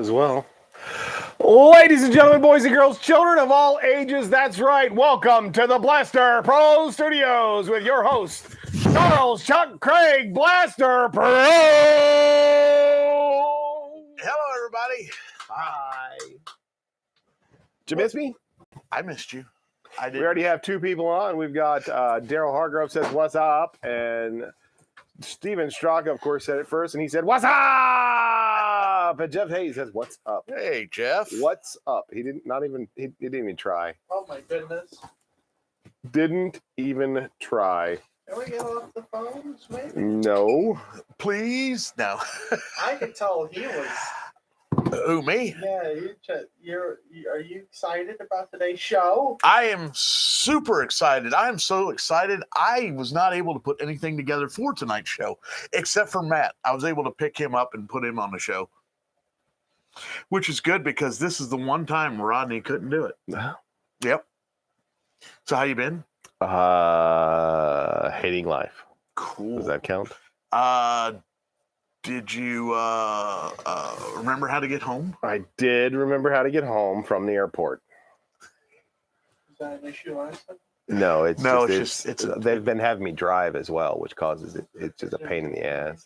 as well. Ladies and gentlemen, boys and girls, children of all ages, that's right. Welcome to the BlasterPro's Studios with your host, Charles Chuck Craig BlasterPro. Hello, everybody. Hi. Did you miss me? I missed you. I did. We already have two people on. We've got Daryl Hargrove says, "What's up?" And Steven Straka, of course, said it first, and he said, "What's up?" And Jeff Hayes says, "What's up?" Hey, Jeff. What's up? He didn't even try. Oh my goodness. Didn't even try. Can we get off the phones, maybe? No. Please? No. I could tell he was. Who, me? Yeah, are you excited about today's show? I am super excited. I am so excited. I was not able to put anything together for tonight's show, except for Matt. I was able to pick him up and put him on the show, which is good because this is the one time Rodney couldn't do it. Yep. So how you been? Hating life. Cool. Does that count? Did you remember how to get home? I did remember how to get home from the airport. Is that an issue last time? No, it's they've been having me drive as well, which causes it's just a pain in the ass.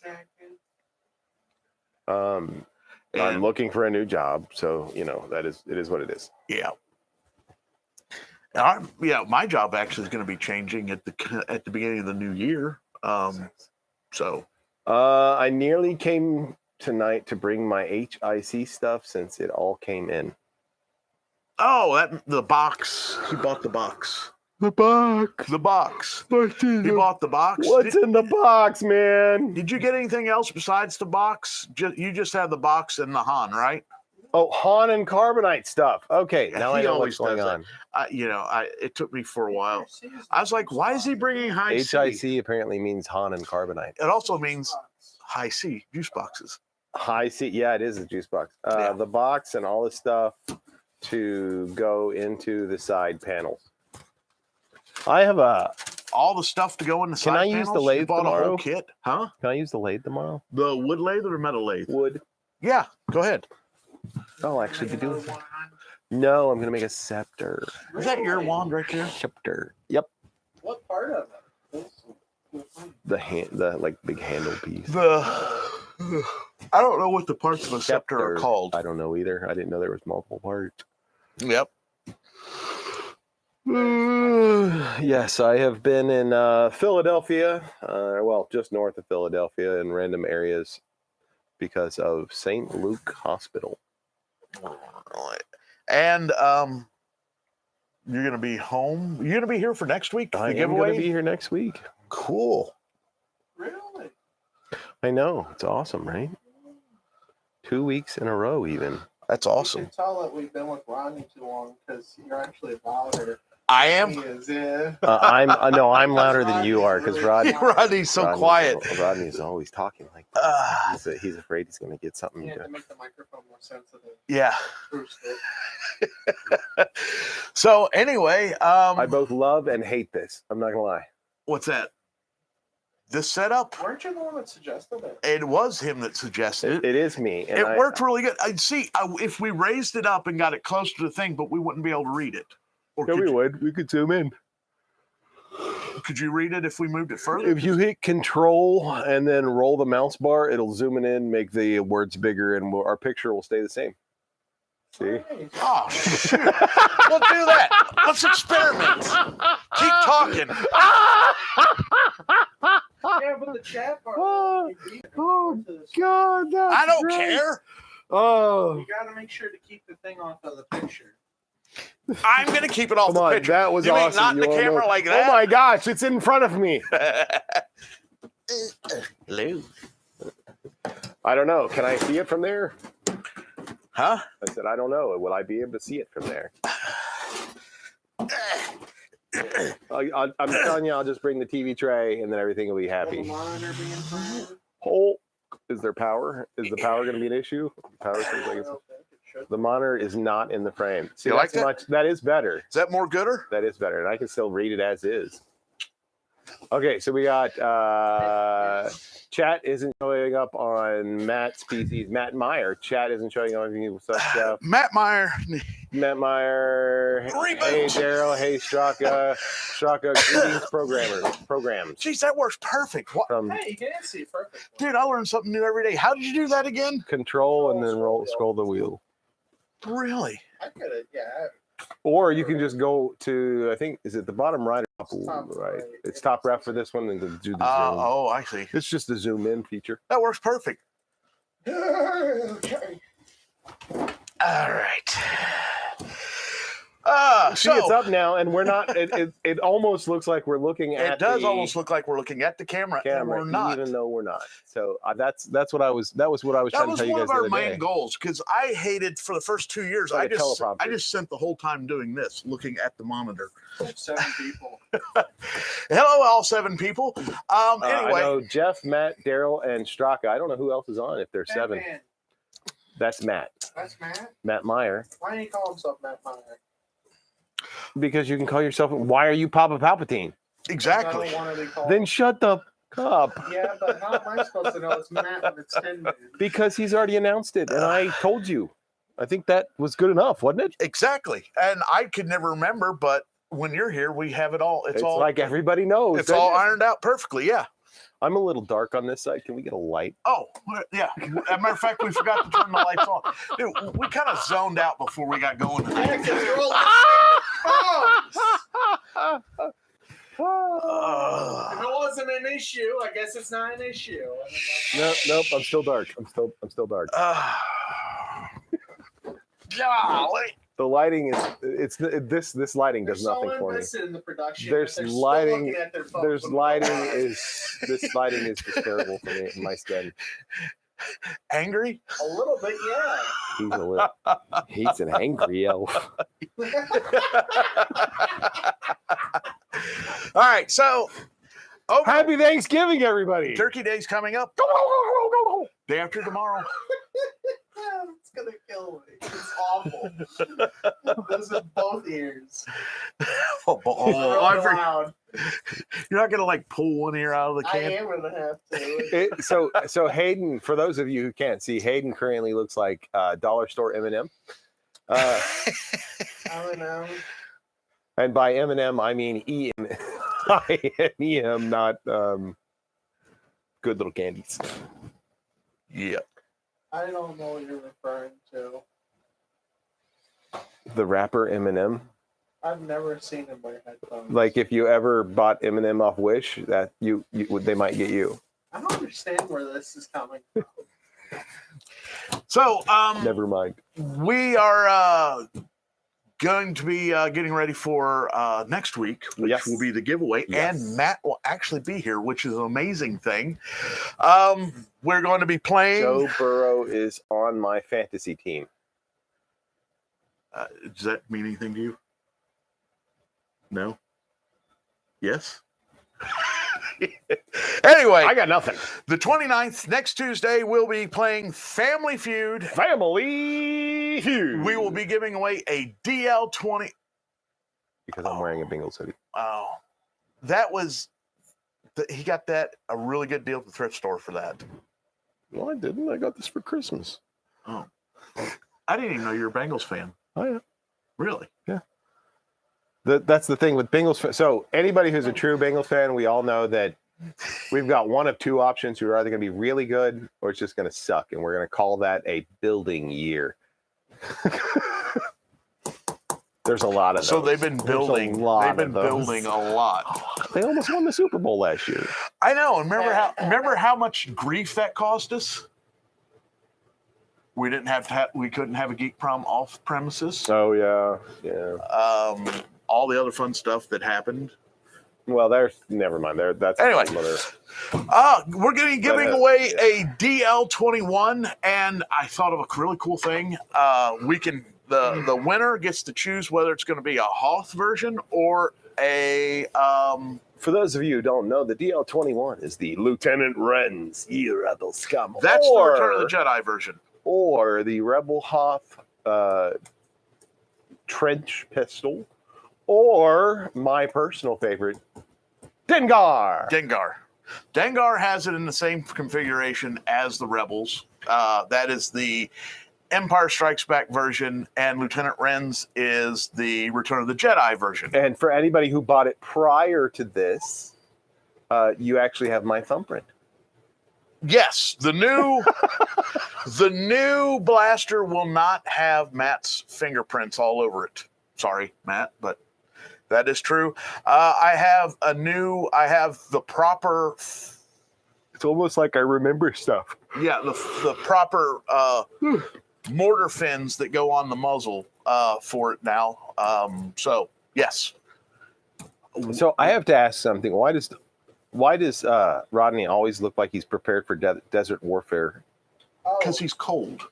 I'm looking for a new job, so it is what it is. Yeah. My job actually is going to be changing at the beginning of the new year. I nearly came tonight to bring my HIC stuff since it all came in. Oh, the box. He bought the box. The box. The box. He bought the box. What's in the box, man? Did you get anything else besides the box? You just have the box and the Han, right? Oh, Han and carbonite stuff. Okay, now I know what's going on. It took me for a while. I was like, why is he bringing high C? HIC apparently means Han and carbonite. It also means high C, juice boxes. High C, yeah, it is a juice box. The box and all the stuff to go into the side panels. I have all the stuff to go in the side panels? Can I use the lathe tomorrow? A whole kit? Huh? Can I use the lathe tomorrow? The wood lathe or metal lathe? Wood. Yeah, go ahead. I'll actually be doing that. No, I'm going to make a scepter. Is that your wand right there? Scepter. Yep. What part of it? The big handle piece. I don't know what the parts of a scepter are called. I don't know either. I didn't know there was multiple parts. Yep. Yes, I have been in Philadelphia, just north of Philadelphia in random areas because of St. Luke Hospital. And you're going to be home? You're going to be here for next week? I am going to be here next week. Cool. Really? I know. It's awesome, right? 2 weeks in a row even. That's awesome. You can tell that we've been with Rodney too long because you're actually louder. I am? I'm louder than you are because Rodney's so quiet. Rodney's always talking like that. He's afraid he's going to get something. Yeah, to make the microphone more sensitive. Yeah. So anyway, I both love and hate this. I'm not going to lie. What's that? This setup? Weren't you the one that suggested it? It was him that suggested it. It is me. And it worked really good. I'd see if we raised it up and got it close to the thing, but we wouldn't be able to read it. Yeah, we would. We could zoom in. Could you read it if we moved it further? If you hit Control and then roll the mouse bar, it'll zoom it in, make the words bigger, and our picture will stay the same. See? Nice. Oh, shoot. We'll do that. Let's experiment. Keep talking. Yeah, but the chat bar. Oh, God. I don't care. Oh. You got to make sure to keep the thing off of the picture. I'm going to keep it off the picture. That was you awesome. Not in the camera like that. Oh, my gosh. It's in front of me. Hello. I don't know. Can I see it from there? Huh? I said, I don't know. Will I be able to see it from there? I'm telling you, I'll just bring the TV tray and then everything will be happy. Will the monitor be in front? Is there power? Is the power going to be an issue? Power seems like the monitor is not in the frame. See, you like that? That is better. Is that more gooder? That is better. And I can still read it as is. Okay, so we got chat isn't showing up on Matt's PCs. Matt Meyer. Chat isn't showing up on people. Such stuff. Matt Meyer. Matt Meyer. Reboot. Hey Daryl. Hey Straka. Straka. Greetings, programs. Jeez, that works perfect. What? From Hey, you can see perfect. Dude, I learn something new every day. How did you do that again? Control and then scroll the wheel. Really? I could have, yeah. Or you can just go to, I think, is it the bottom right or top right? right. It's top left for this one and then do the zoom. Oh, I see. It's just the zoom in feature. That works perfect. Okay. All right. See, it's up now, and we're not. It almost looks like we're looking at. It does almost look like we're looking at the camera, and we're not. Even though we're not. So that's what I was. That was what I was trying to tell you guys. That was one of our main goals because I hated for the first 2 years. Like I just spent the whole time doing this, looking at the monitor. 7 people. Hello, all 7 people. Anyway, I know Jeff, Matt, Daryl, and Straka. I don't know who else is on if there's 7. Batman. That's Matt. That's Matt. Matt Meyer. Why do you call himself Matt Meyer? Because you can call yourself. Why are you Papa Palpatine? exactly. I don't want to be called. Then shut the up. Yeah, but how am I supposed to know it's Matt when it's 10 minutes? Because he's already announced it, and I told you. I think that was good enough, wasn't it? Exactly. And I could never remember, but when you're here, we have it all. It's all like everybody knows. It's all ironed out perfectly. Yeah. I'm a little dark on this side. Can we get a light? Oh, yeah. As a matter of fact, we forgot to turn the lights on. Dude, we kind of zoned out before we got going. Yeah, 'cause you're all if it wasn't an issue, I guess it's not an issue. Nope. I'm still dark. I'm still dark. Golly. The lighting is this lighting does nothing for me. In the production, There's but they're lighting. still looking at their phones. There's lighting this lighting is just terrible for me in my skin. Angry? A little bit, yeah. He's an angry elf. All right, so Happy Thanksgiving, everybody. Turkey Day's coming up. Day after tomorrow. It's gonna kill me. It's awful. Those are both ears. Loud. You're not gonna like pull one ear out of the can. I am gonna have to. So Hayden, for those of you who can't see, Hayden currently looks like dollar store M&M. M&M. And by M&M, I mean E-M, not good little candies. Yeah. I don't know what you're referring to. The rapper M&M. I've never seen him wear headphones. Like if you ever bought M&M off Wish, that they might get you. I don't understand where this is coming from. So, Never mind. we are going to be getting ready for next week, which will be the giveaway, and Matt will actually be here, which is an amazing thing. We're going to be playing. Joe Burrow is on my fantasy team. Does that mean anything to you? No? Yes? Anyway, I got nothing. The 29th, next Tuesday, we'll be playing Family Feud. Family Feud. We will be giving away a DL20. Because I'm wearing a Bengals hoodie. Oh, that was, he got that a really good deal at the thrift store for that. No, I didn't. I got this for Christmas. Oh, I didn't even know you were a Bengals fan. Oh, yeah. Really? Yeah. That's the thing with Bengals. So anybody who's a true Bengals fan, we all know that we've got one of two options. You're either going to be really good or it's just going to suck. And we're going to call that a building year. There's a lot of those. So they've been building. They've been building a lot. They almost won the Super Bowl last year. I know. And remember how much grief that cost us? We didn't have to. We couldn't have a geek prom off premises. Oh yeah. All the other fun stuff that happened. Well, never mind. That's anyway. We're going to be giving away a DL21, and I thought of a really cool thing. We can the winner gets to choose whether it's going to be a Hoth version or a. For those of you who don't know, the DL21 is the Lieutenant Ren's Rebel Scum. That's the Return of the Jedi version. Or the Rebel Hoth trench pistol. Or my personal favorite, Dengar. Dengar has it in the same configuration as the Rebels. That is the Empire Strikes Back version, and Lieutenant Ren's is the Return of the Jedi version. And for anybody who bought it prior to this, you actually have my thumbprint. Yes, the new blaster will not have Matt's fingerprints all over it. Sorry, Matt, but that is true. I have the proper. It's almost like I remember stuff. Yeah, the proper mortar fins that go on the muzzle for it now. So yes. So I have to ask something. Why does Rodney always look like he's prepared for desert warfare? Because he's cold.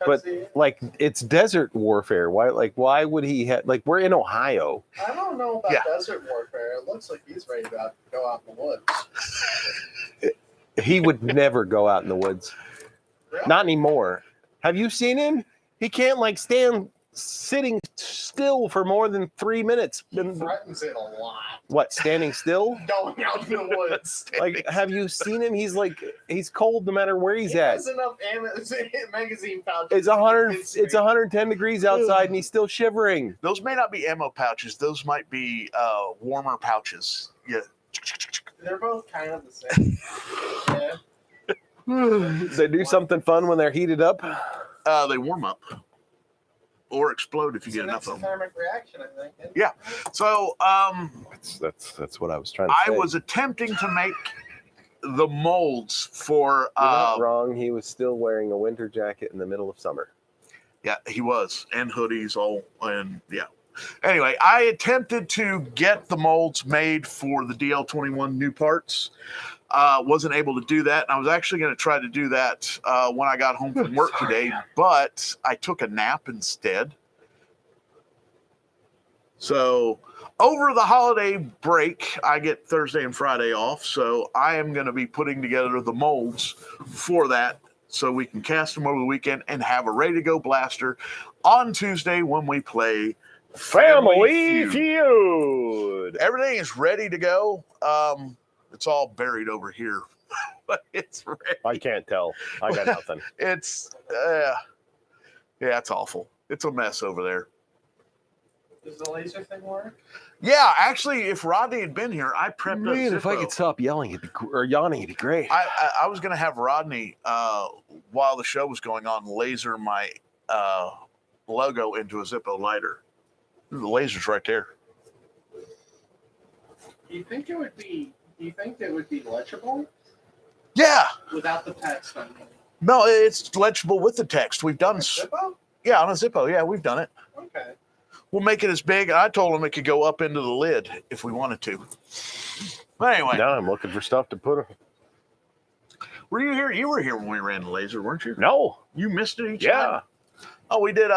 But like it's desert warfare. Why would he have we're in Ohio? I don't know about desert warfare. It looks like he's ready to go out in the woods. He would never go out in the woods. Really? Not anymore. Have you seen him? He can't stand sitting still for more than 3 minutes. He threatens it a lot. What, standing still? Going out in the woods. Have you seen him? He's cold no matter where he's at. He has enough magazine pouches. It's 110 degrees outside and he's still shivering. Those may not be ammo pouches. Those might be warmer pouches. Yeah. They're both kind of the same. Yeah. They do something fun when they're heated up. They warm up or explode if you get enough of them. Thermic reaction, I think. Yeah. So that's what I was trying to say. I was attempting to make the molds for. You're not wrong. He was still wearing a winter jacket in the middle of summer. Yeah, he was, and hoodies and yeah. Anyway, I attempted to get the molds made for the DL21 new parts. Wasn't able to do that. And I was actually going to try to do that when I got home from work today, but I took a nap instead. So over the holiday break, I get Thursday and Friday off. So I am going to be putting together the molds for that so we can cast them over the weekend and have a ready to go blaster on Tuesday when we play Family Feud. Everything is ready to go. It's all buried over here, but it's ready. I can't tell. I got nothing. It's awful. It's a mess over there. Does the laser thing work? Yeah, actually, if Rodney had been here, I prepped up Zippo. If I could stop yelling or yawning, it'd be great. I was going to have Rodney, while the show was going on, laser my logo into a Zippo lighter. The laser's right there. Do you think it would be legible? Yeah. Without the text, I mean. No, it's legible with the text. We've done. Zippo? Yeah, on a Zippo. Yeah, we've done it. Okay. We'll make it as big. I told him it could go up into the lid if we wanted to. But anyway. Now I'm looking for stuff to put. Were you here? You were here when we ran the laser, weren't you? No. You missed it each time? Oh, we did.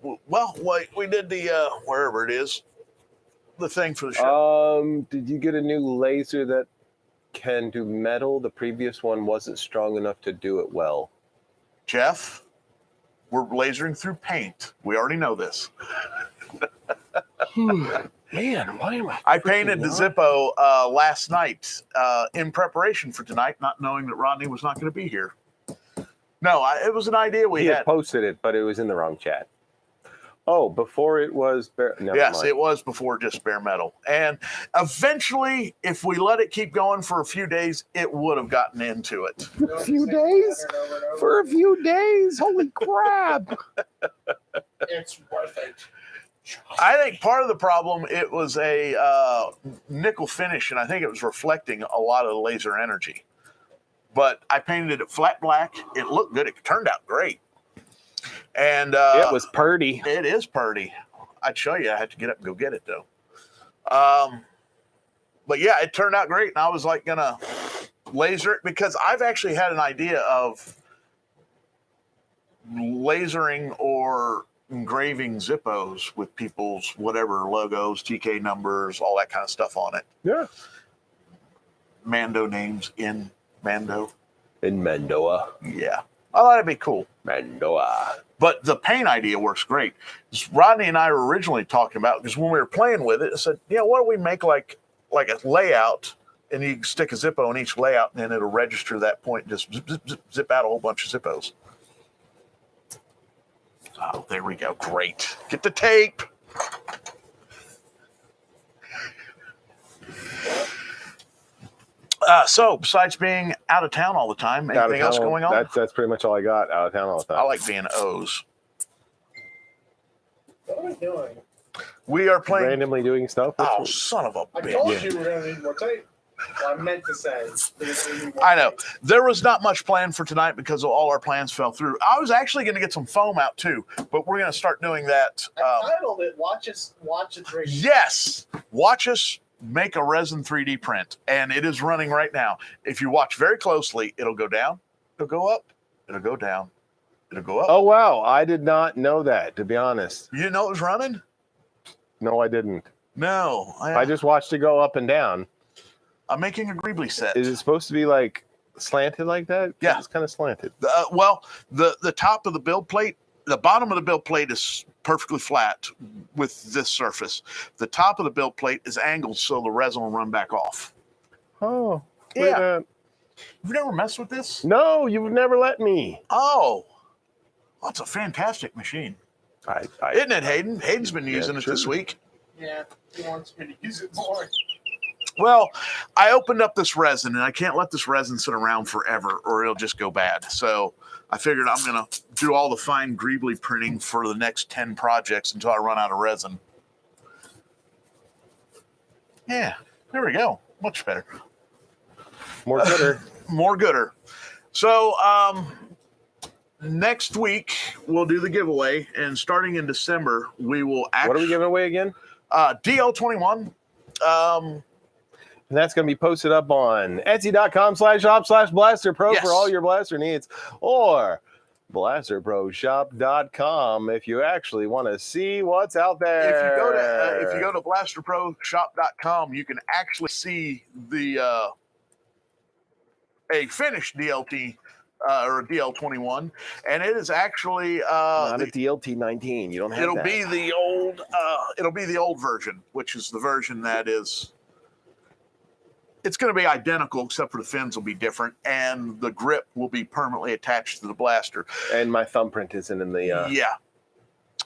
We did the wherever it is, the thing for the show. Did you get a new laser that can do metal? The previous one wasn't strong enough to do it well. Jeff, we're lasering through paint. We already know this. Man, why am I? I painted the Zippo last night in preparation for tonight, not knowing that Rodney was not going to be here. No, it was an idea we had. He posted it, but it was in the wrong chat. Oh, before it was yes, it was before just bare metal. And eventually, if we let it keep going for a few days, it would have gotten into it. For a few days? For a few days? Holy crap. It's worth it. I think part of the problem, it was a nickel finish, and I think it was reflecting a lot of the laser energy. But I painted it flat black. It looked good. It turned out great. And it was purty. It is purty. I'd show you. I had to get up and go get it, though. But yeah, it turned out great. And I was like going to laser it because I've actually had an idea of lasering or engraving Zippos with people's whatever logos, TK numbers, all that kind of stuff on it. Yeah. Mando names in Mando. In Mandoa. Yeah. I thought it'd be cool. Mandoa. But the paint idea works great. Rodney and I were originally talking about, because when we were playing with it, I said, what do we make like a layout And you stick a Zippo in each layout, and then it'll register that point. Just zip out a whole bunch of Zippos. Oh, there we go. Great. Get the tape. So, besides being out of town all the time, anything else going on? That's pretty much all I got. Out of town all the time. I like being O's. What are we doing? We are playing. Randomly doing stuff. Oh, son of a I bitch. told you we're going to need more tape. Well, I meant to say. I know. There was not much planned for tonight because all our plans fell through. I was actually going to get some foam out too, but we're going to start doing that. I titled it, Watch a Drink. Yes. Watch us make a resin 3D print, and it is running right now. If you watch very closely, it'll go down, it'll go up, it'll go down, it'll go up. Oh, wow. I did not know that, to be honest. You didn't know it was running? No, I didn't. No. I just watched it go up and down. I'm making a Greebly set. Is it supposed to be like slanted like that? Yeah. It's kind of slanted. Well, the top of the build plate, the bottom of the build plate is perfectly flat with this surface. The top of the build plate is angled so the resin will run back off. Oh. Yeah. You've never messed with this? No, you've never let me. Oh. That's a fantastic machine. Isn't it, Hayden? Hayden's been using it this week. Yeah, he wants me to use it more. Well, I opened up this resin, and I can't let this resin sit around forever or it'll just go bad. So I figured I'm going to do all the fine Greebly printing for the next 10 projects until I run out of resin. Yeah, there we go. Much better. More gooder. More gooder. So next week, we'll do the giveaway, and starting in December, we will actually... What are we giving away again? DL21. And that's going to be posted up on Etsy.com/shop/BlasterPro for all your blaster needs, or BlasterProShop.com if you actually want to see what's out there. If you go to BlasterProShop.com, you can actually see the a finished DLT or a DL21, and it is actually not a DLT19. You don't have it'll that. be the old version, which is the version that is. It's going to be identical, except for the fins will be different, and the grip will be permanently attached to the blaster. And my thumbprint isn't in the... Yeah.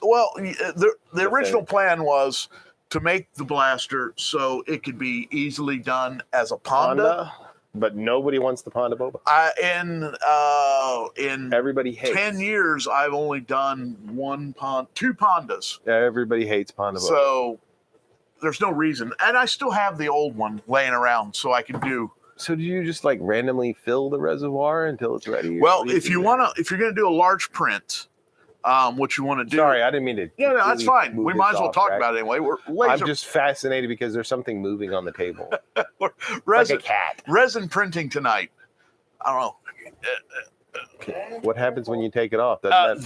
Well, the original plan was to make the blaster so it could be easily done as a Ponda. But nobody wants the Ponda Boba. In everybody hates. 10 years, I've only done two Pondas. Everybody hates Ponda Boba. So... there's no reason. And I still have the old one laying around so I can do. So do you just like randomly fill the reservoir until it's ready? Well, if you're going to do a large print, what you want to do. Sorry, I didn't mean to. Yeah, no, that's fine. We might as well talk about it anyway. I'm just fascinated because there's something moving on the table. Resin, like a cat. Resin printing tonight. I don't know. What happens when you take it off?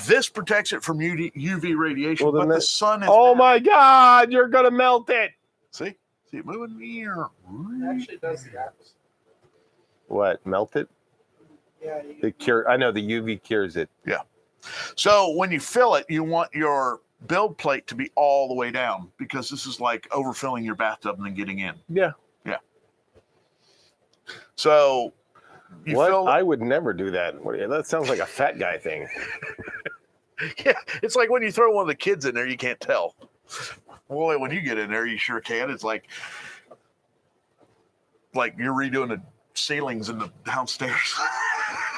This protects it from UV radiation, well, but the sun is... Oh, my God, you're going to melt it. See it moving here. It actually does the opposite. What, melt it? Yeah. I know the UV cures it. Yeah. So when you fill it, you want your build plate to be all the way down because this is like overfilling your bathtub and then getting in. Yeah. Yeah. So... I would never do that. That sounds like a fat guy thing. Yeah, it's like when you throw one of the kids in there, you can't tell. Boy, when you get in there, you sure can. It's like you're redoing the ceilings in the downstairs.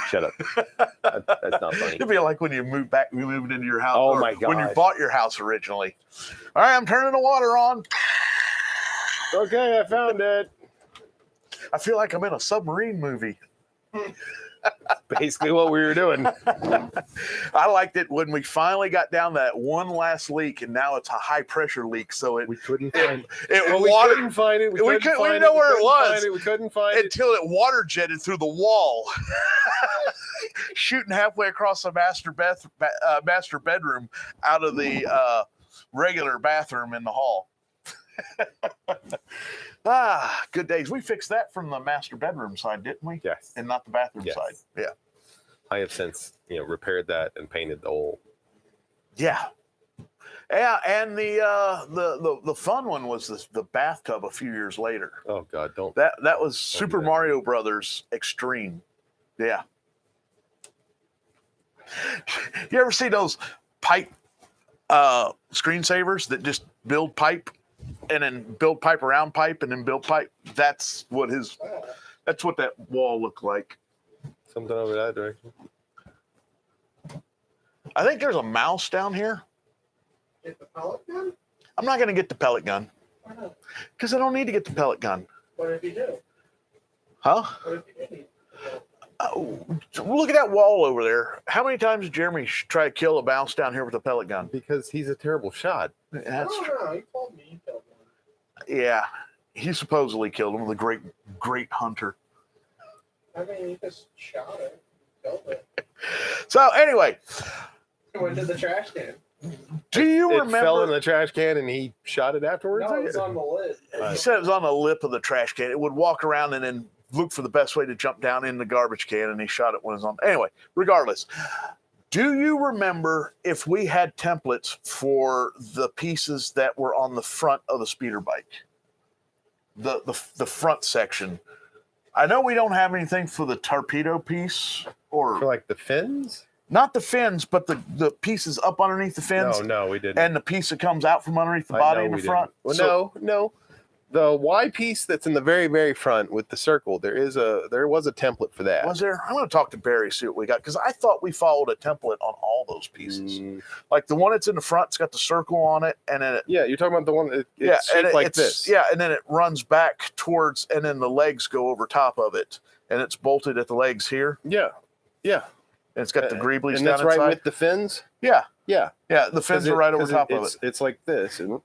Shut up. That's not funny. It'd be like when you moved into your house. Oh my God! When you bought your house originally. All right, I'm turning the water on. Okay, I found it. I feel like I'm in a submarine movie. Basically what we were doing. I liked it when we finally got down that one last leak, and now it's a high pressure leak. So we couldn't find it. We couldn't find it. We didn't know where it was. We couldn't find it until it water jetted through the wall, shooting halfway across the master bedroom out of the regular bathroom in the hall. Good days. We fixed that from the master bedroom side, didn't we? Yes. And not the bathroom side. Yeah. I have since repaired that and painted the whole. Yeah. Yeah, and the fun one was the bathtub a few years later. Oh God, don't. That was Super Mario Brothers Extreme. Yeah. You ever see those pipe screensavers that just build pipe and then build pipe around pipe and then build pipe? That's what that wall looked like. Something over that direction. I think there's a mouse down here. Get the pellet gun? I'm not going to get the pellet gun. Why not? Because I don't need to get the pellet gun. What if you do? Huh? What if you do need Look at that wall over there. How many times did Jeremy try to kill a mouse down here with a pellet gun? Because he's a terrible shot. That's true. No, you told me you killed one. Yeah. He supposedly killed him with a great hunter. I mean, you just shot it. Killed it. So anyway, It went to the trash can. do you It remember? fell in the trash can and he shot it afterwards. No, it's on the lid. He said it was on the lip of the trash can. It would walk around and then look for the best way to jump down in the garbage can, and he shot it when it was on. Anyway, regardless, do you remember if we had templates for the pieces that were on the front of the speeder bike? The front section. I know we don't have anything for the torpedo piece, or For like the fins? not the fins, but the pieces up underneath the fins, No, we didn't. and the piece that comes out from underneath the I body know in the we front. didn't. So- Well, no. The Y piece that's in the very, very front with the circle, there was a template for that. Was there? I'm going to talk to Barry, see what we got, because I thought we followed a template on all those pieces. Like the one that's in the front, it's got the circle on it, and then Yeah, you're talking about the one that yeah, it's and shaped like it's, this. Yeah, and then it runs back towards, and then the legs go over top of it, and it's bolted at the legs here, Yeah. and it's got the greeblies And down that's right inside. with the fins? Yeah, Yeah. the fins are right over top of it. It's like this. And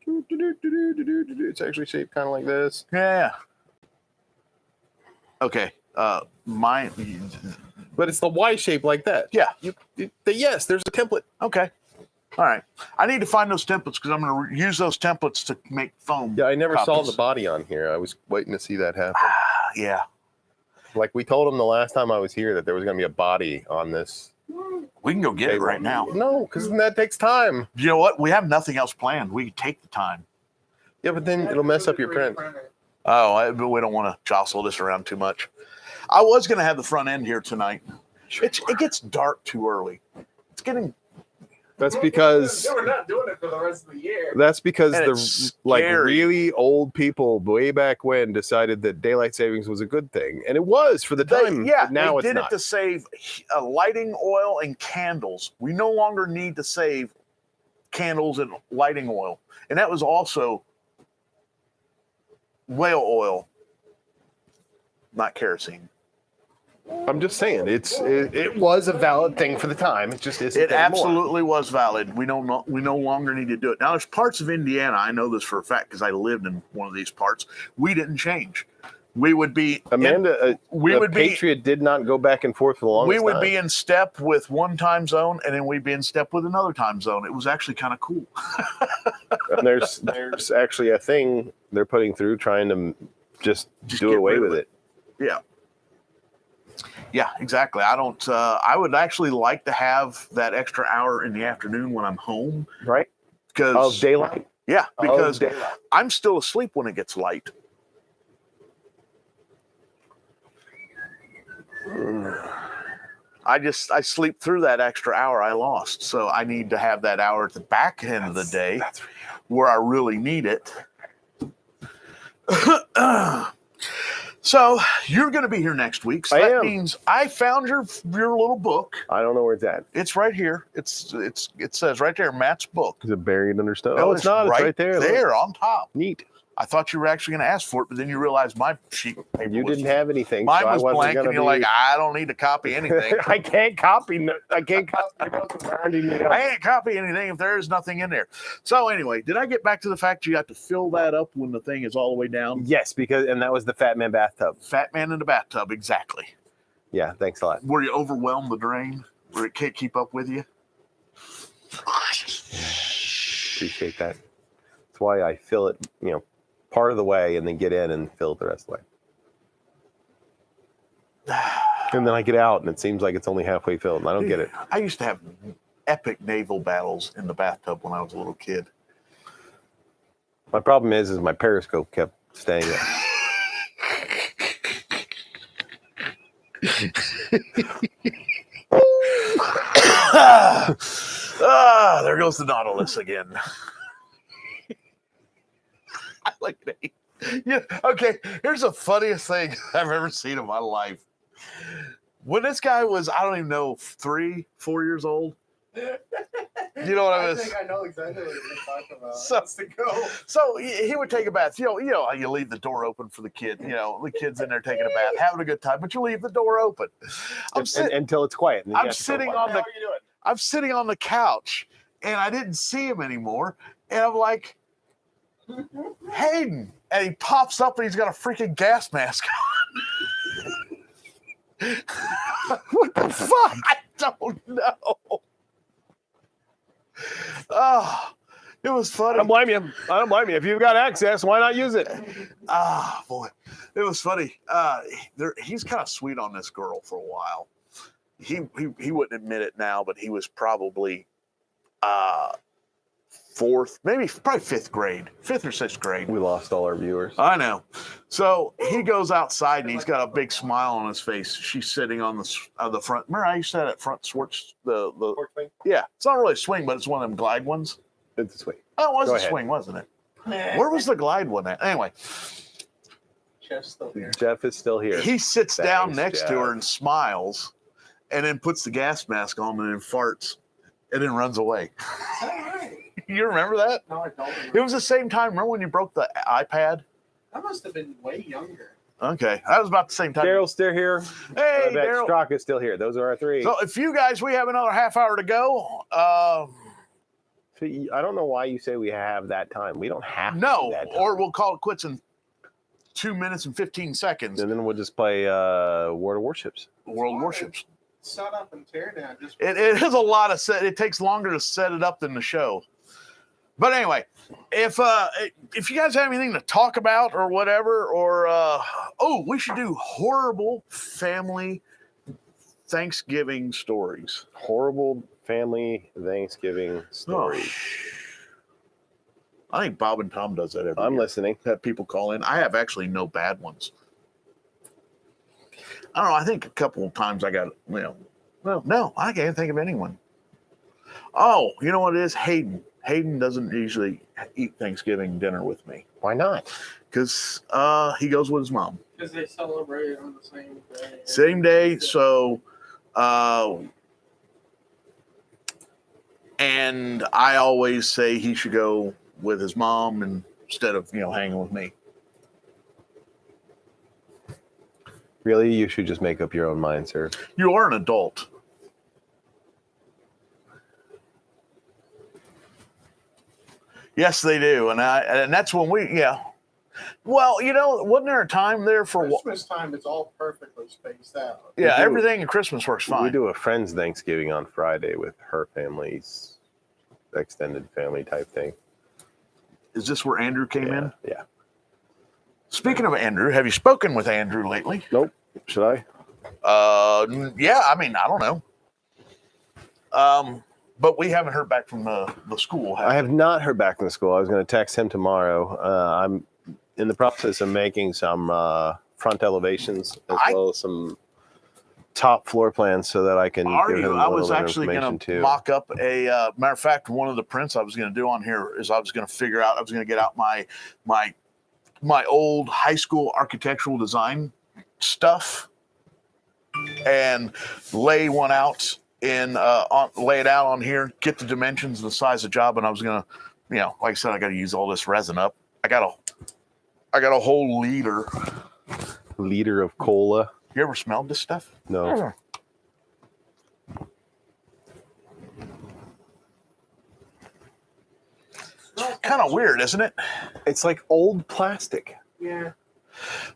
it's actually shaped kind of like this. Yeah. Okay. Mine. But it's the Y shape like that. Yeah. Yes, there's a template. Okay. All right. I need to find those templates because I'm going to use those templates to make foam. Yeah, I never saw copies. the body on here. I was waiting to see that happen. Yeah. Like we told him the last time I was here that there was going to be a body on this. We can go get it right now. No, because that takes time. You know what? We have nothing else planned. We can take the time. Yeah, but then it'll mess up your print. Oh, but we don't want to jostle this around too much. I was going to have the front end here tonight. It gets dark too early. It's getting. That's because We're not doing it for the rest of the year. and it's the like scary. really old people way back when decided that daylight savings was a good thing, and it was for the time. but now they it's did not. it to save lighting oil and candles. We no longer need to save candles and lighting oil, and that was also whale oil, not kerosene. I'm just saying it was a valid thing for the time. It just isn't It anymore. absolutely was valid. We no longer need to do it. Now, there's parts of Indiana, I know this for a fact because I lived in one of these parts. We didn't change. We would be Amanda, we the would be- Patriot did not go back and forth for the longest we would time. be in step with one time zone, and then we'd be in step with another time zone. It was actually kind of cool. And there's actually a thing they're putting through trying to just do get away rid of with it. Yeah. Yeah, exactly. I don't. I would actually like to have that extra hour in the afternoon when I'm home, Right? because Of daylight. yeah, because Of daylight. I'm still asleep when it gets light. I sleep through that extra hour I lost, so I need to have that hour at the back end of the day That's for you. where I really need it. So you're going to be here next week. So I that am. means I found your little book. I don't know where it's at. It's right here. It says right there, Matt's book. Is it buried under stuff? No, Oh, it's not. It's right there. Look. There on top. Neat. I thought you were actually going to ask for it, but then you realized my sheet paper You was- didn't have anything. Mine so I was wasn't blank, gonna and you're be- like, I don't need to copy anything. I can't copy. I can't copy. I ain't copy anything if there is nothing in there. So anyway, did I get back to the fact you have to fill that up when the thing is all the way down? Yes, and that was the Fat Man bathtub. Fat man in the bathtub, exactly. Yeah, thanks a lot. Where you overwhelm the drain, where it can't keep up with you. Appreciate that. That's why I fill it, part of the way and then get in and fill it the rest of the way. And then I get out and it seems like it's only halfway filled and I don't get it. I used to have epic naval battles in the bathtub when I was a little kid. My problem is my Periscope kept staying up. There goes the Nautilus again. I like that. Yeah, okay, here's the funniest thing I've ever seen in my life. When this guy was, I don't even know, 3, 4 years old. You know what I I was? think I know exactly what you're talking about. So- Let's go. So he would take a bath. You know how you leave the door open for the kid. You know, the kid's in there taking a bath, having a good time, but you leave the door open. Until it's quiet. And then you I'm have to go sitting find on it. the I'm sitting on the couch, and I didn't see him anymore. And I'm like, Hayden, and he pops up, and he's got a freaking gas mask on. What the fuck? I don't know. Oh, it was funny. I don't blame you. I don't blame you. If you've got access, why not use it? Ah, boy, it was funny. He's kind of sweet on this girl for a while. He wouldn't admit it now, but he was probably probably 5th grade, 5th or 6th grade. We lost all our viewers. I know. So he goes outside and he's got a big smile on his face. She's sitting on the front. Remember, I used to have that front switch. Yeah, it's not really a swing, but it's one of them glide ones. It's a swing. Oh, it was Go a ahead. swing, wasn't it? Where was the glide one at? Anyway, Jeff's still here. Jeff is still here. he sits down Thanks, next to Jeff. her and smiles, and then puts the gas mask on and then farts, and then runs away. Is that right? You remember that? No, I don't remember. It was the same time. Remember when you broke the iPad? I must have been way younger. Okay, that was about the same time. Daryl's still here. Hey, I bet Daryl. Strzok is still here. Those are our 3. So if you guys, we have another half hour to go. I don't know why you say we have that time. We don't have to No, do that time. or we'll call it quits in 2 minutes and 15 seconds. And then we'll just play World of Warships. World Warships. Set up and tear down. Just It is a lot of set. It takes longer to set it up than the show. But anyway, if you guys have anything to talk about or whatever, or we should do horrible family Thanksgiving stories. Horrible family Thanksgiving stories. I think Bob and Tom does that every I'm year. listening. Have people call in. I have actually no bad ones. I don't know. I think a couple of times I got, no, I can't think of anyone. Oh, you know what it is? Hayden. Hayden doesn't usually eat Thanksgiving dinner with me Why not? because he goes with his mom. because they celebrate on the same day. Same day. So, and I always say he should go with his mom instead of, hanging with me. Really, you should just make up your own mind, sir. You are an adult. Yes, they do, and that's when Well, wasn't there a time there for Christmas time? It's all perfectly spaced out. Yeah, do. everything in Christmas works fine. We do a friend's Thanksgiving on Friday with her family's extended family type thing. Is this where Andrew came in? Yeah. Speaking of Andrew, have you spoken with Andrew lately? Nope. Should I? Yeah. I mean, I don't know. But we haven't heard back from the school. I have not heard back from the school. I was going to text him tomorrow. I'm in the process of making some front elevations as well as some top floor plans so that I can Are give you? him I a was little actually information going to too. mock up a matter of fact. One of the prints I was going to do on here is I was going to figure out. I was going to get out my old high school architectural design stuff and lay one out lay it out on here. Get the dimensions, the size of the job, and I was going to, like I said, I got to use all this resin up. I got a whole Liter of cola. You ever smelled this stuff? No. Kind of weird, isn't it? It's like old plastic. Yeah.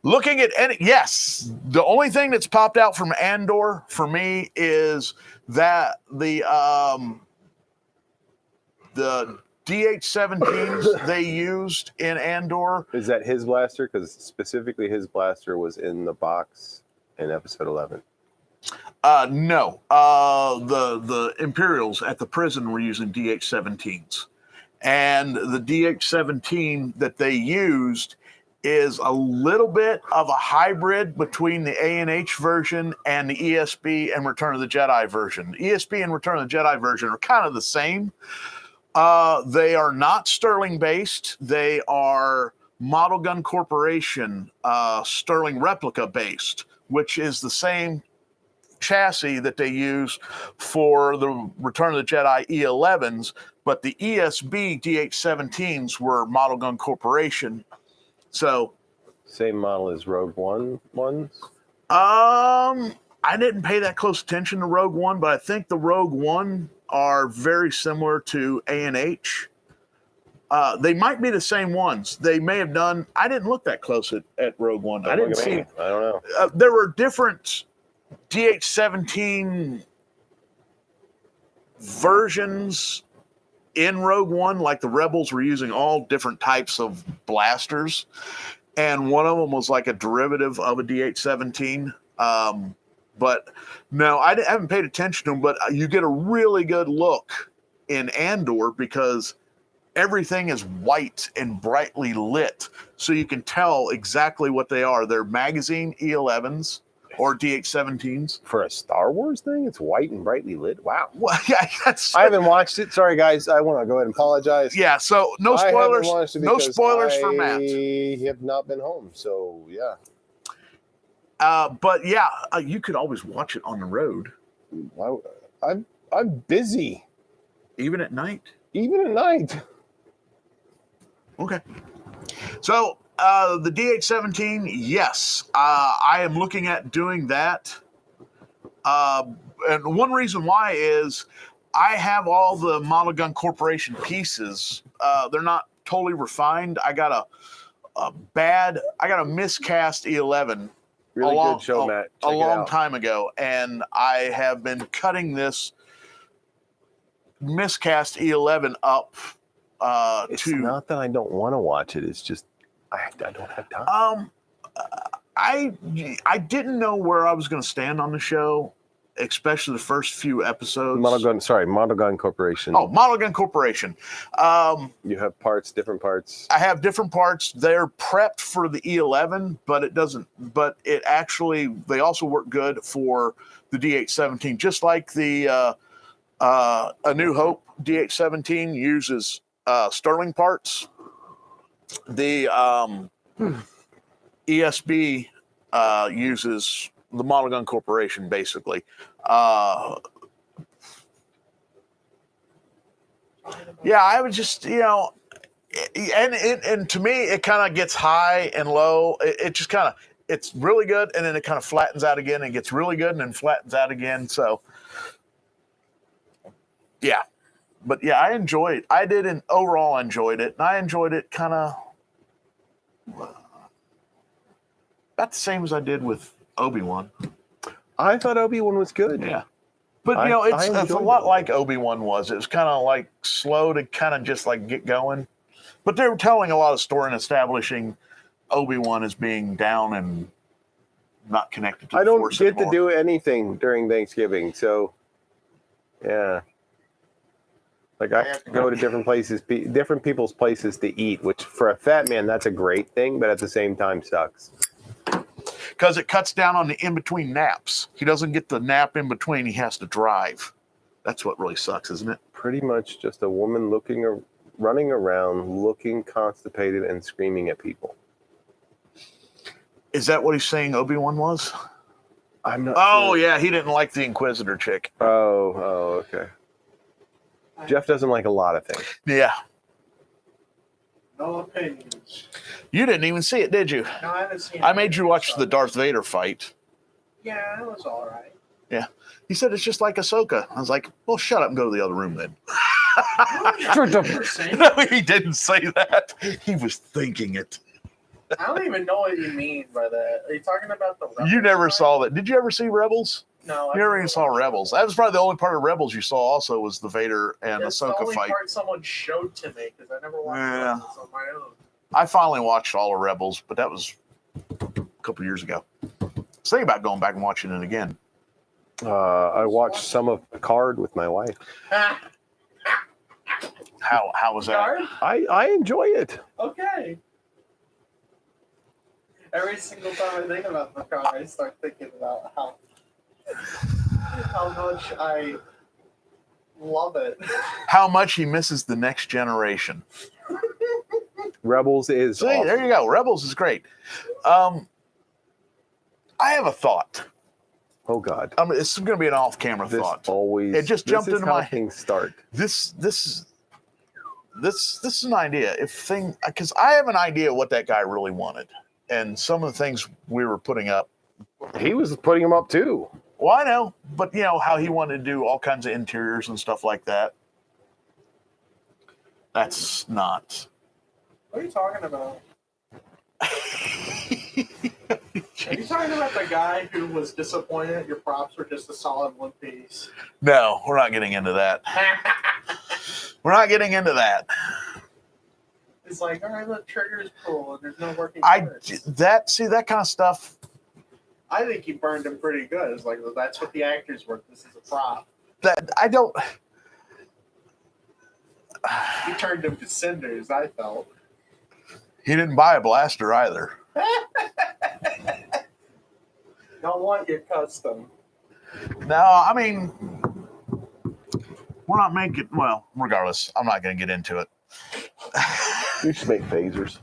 Looking at yes, the only thing that's popped out from Andor for me is that the DH-17s they used in Andor. Is that his blaster? Because specifically his blaster was in the box in episode 11. No. The Imperials at the prison were using DH-17s. And the DH-17 that they used is a little bit of a hybrid between the A&H version and the ESB and Return of the Jedi version. The ESB and Return of the Jedi version are kind of the same. They are not Sterling based. They are Model Gun Corporation Sterling replica based, which is the same chassis that they use for the Return of the Jedi E11s, but the ESB DH-17s were Model Gun Corporation. So, same model as Rogue One ones? I didn't pay that close attention to Rogue One, but I think the Rogue One are very similar to A&H. They might be the same ones. They may have done. I didn't look that close at Rogue One. I didn't see. I don't know. There were different DH-17 versions in Rogue One, like the Rebels were using all different types of blasters, and one of them was like a derivative of a DH-17. But no, I haven't paid attention to them, but you get a really good look in Andor because everything is white and brightly lit, so you can tell exactly what they are. They're magazine E11s or DH-17s. For a Star Wars thing, it's white and brightly lit. Wow. Well, yeah, I haven't watched it. Sorry, guys. I want to go ahead and apologize. Yeah, so no spoilers. No spoilers for Matt. I have not been home, so yeah. But yeah, you could always watch it on the road. I'm busy. Even at night? Even at night. Okay. So the DH-17, yes, I am looking at doing that. And one reason why is I have all the Model Gun Corporation pieces. They're not totally refined. I got a miscast E11 Really good show, Matt. a long time ago, and I have been cutting this miscast E11 up. It's not that I don't want to watch it. It's just I don't have time. I didn't know where I was going to stand on the show, especially the first few episodes. Model Gun Corporation. Oh, Model Gun Corporation. You have different parts. I have different parts. They're prepped for the E11, but they also work good for the DH-17, just like the A New Hope DH-17 uses Sterling parts. The ESB uses the Model Gun Corporation, basically. Yeah, I would just, and to me, it kind of gets high and low. It just kind of, it's really good, and then it kind of flattens out again, and gets really good, and then flattens out again. So, yeah. But yeah, I enjoyed it. I did, and overall enjoyed it. And I enjoyed it kind of about the same as I did with Obi-Wan. I thought Obi-Wan was good. Yeah. But, it's a lot like Obi-Wan was. It was kind of like slow to kind of just like get going. But they were telling a lot of story and establishing Obi-Wan as being down and not connected to the Force anymore. I don't get to do anything during Thanksgiving. So, yeah. Like I have to go to different people's places to eat, which for a fat man, that's a great thing, but at the same time sucks. Because it cuts down on the in-between naps. He doesn't get the nap in between. He has to drive. That's what really sucks, isn't it? Pretty much just a woman running around, looking constipated and screaming at people. Is that what he's saying Obi-Wan was? I'm not sure. Yeah, he didn't like the Inquisitor chick. Oh, okay. Jeff doesn't like a lot of things. Yeah. No opinions. You didn't even see it, did you? No, I haven't seen it. I made you watch the Darth Vader fight. Yeah, it was all right. Yeah. He said it's just like Ahsoka. I was like, well, shut up and go to the other room then. No, he didn't say that. He was thinking it. I don't even know what you mean by that. Are you talking about the Rebels? You never saw that. Did you ever see Rebels? No. You never even saw Rebels. That was probably the only part of Rebels you saw also was the Vader and Ahsoka fight. It's the only part someone showed to me because I never watched Rebels on my own. I finally watched all of Rebels, but that was a couple years ago. I was thinking about going back and watching it again. I watched some of Picard with my wife. How was that? Guard? I enjoy it. Okay. Every single time I think about the car, I start thinking about how much I love it. How much he misses the next generation. Rebels is See, awesome. there you go. Rebels is great. I have a thought. Oh God. It's going to be an off-camera This thought. always. It just jumped this is into how my things start. This is an idea. Because I have an idea what that guy really wanted, and some of the things we were putting up. He was putting them up too. Well, I know, but you know how he wanted to do all kinds of interiors and stuff like that. That's not. What are you talking about? Are you talking about the guy who was disappointed that your props were just a solid one piece? No, we're not getting into that. We're not getting into that. It's like, all right, look, trigger's cool, and there's no working parts. That kind of stuff. I think you burned him pretty good. It's like, well, that's what the actors were. This is a prop. That I don't. You turned him to cinders, I felt. He didn't buy a blaster either. Don't want your custom. No, I mean, we're not making. Well, regardless, I'm not going to get into it. You should make phasers.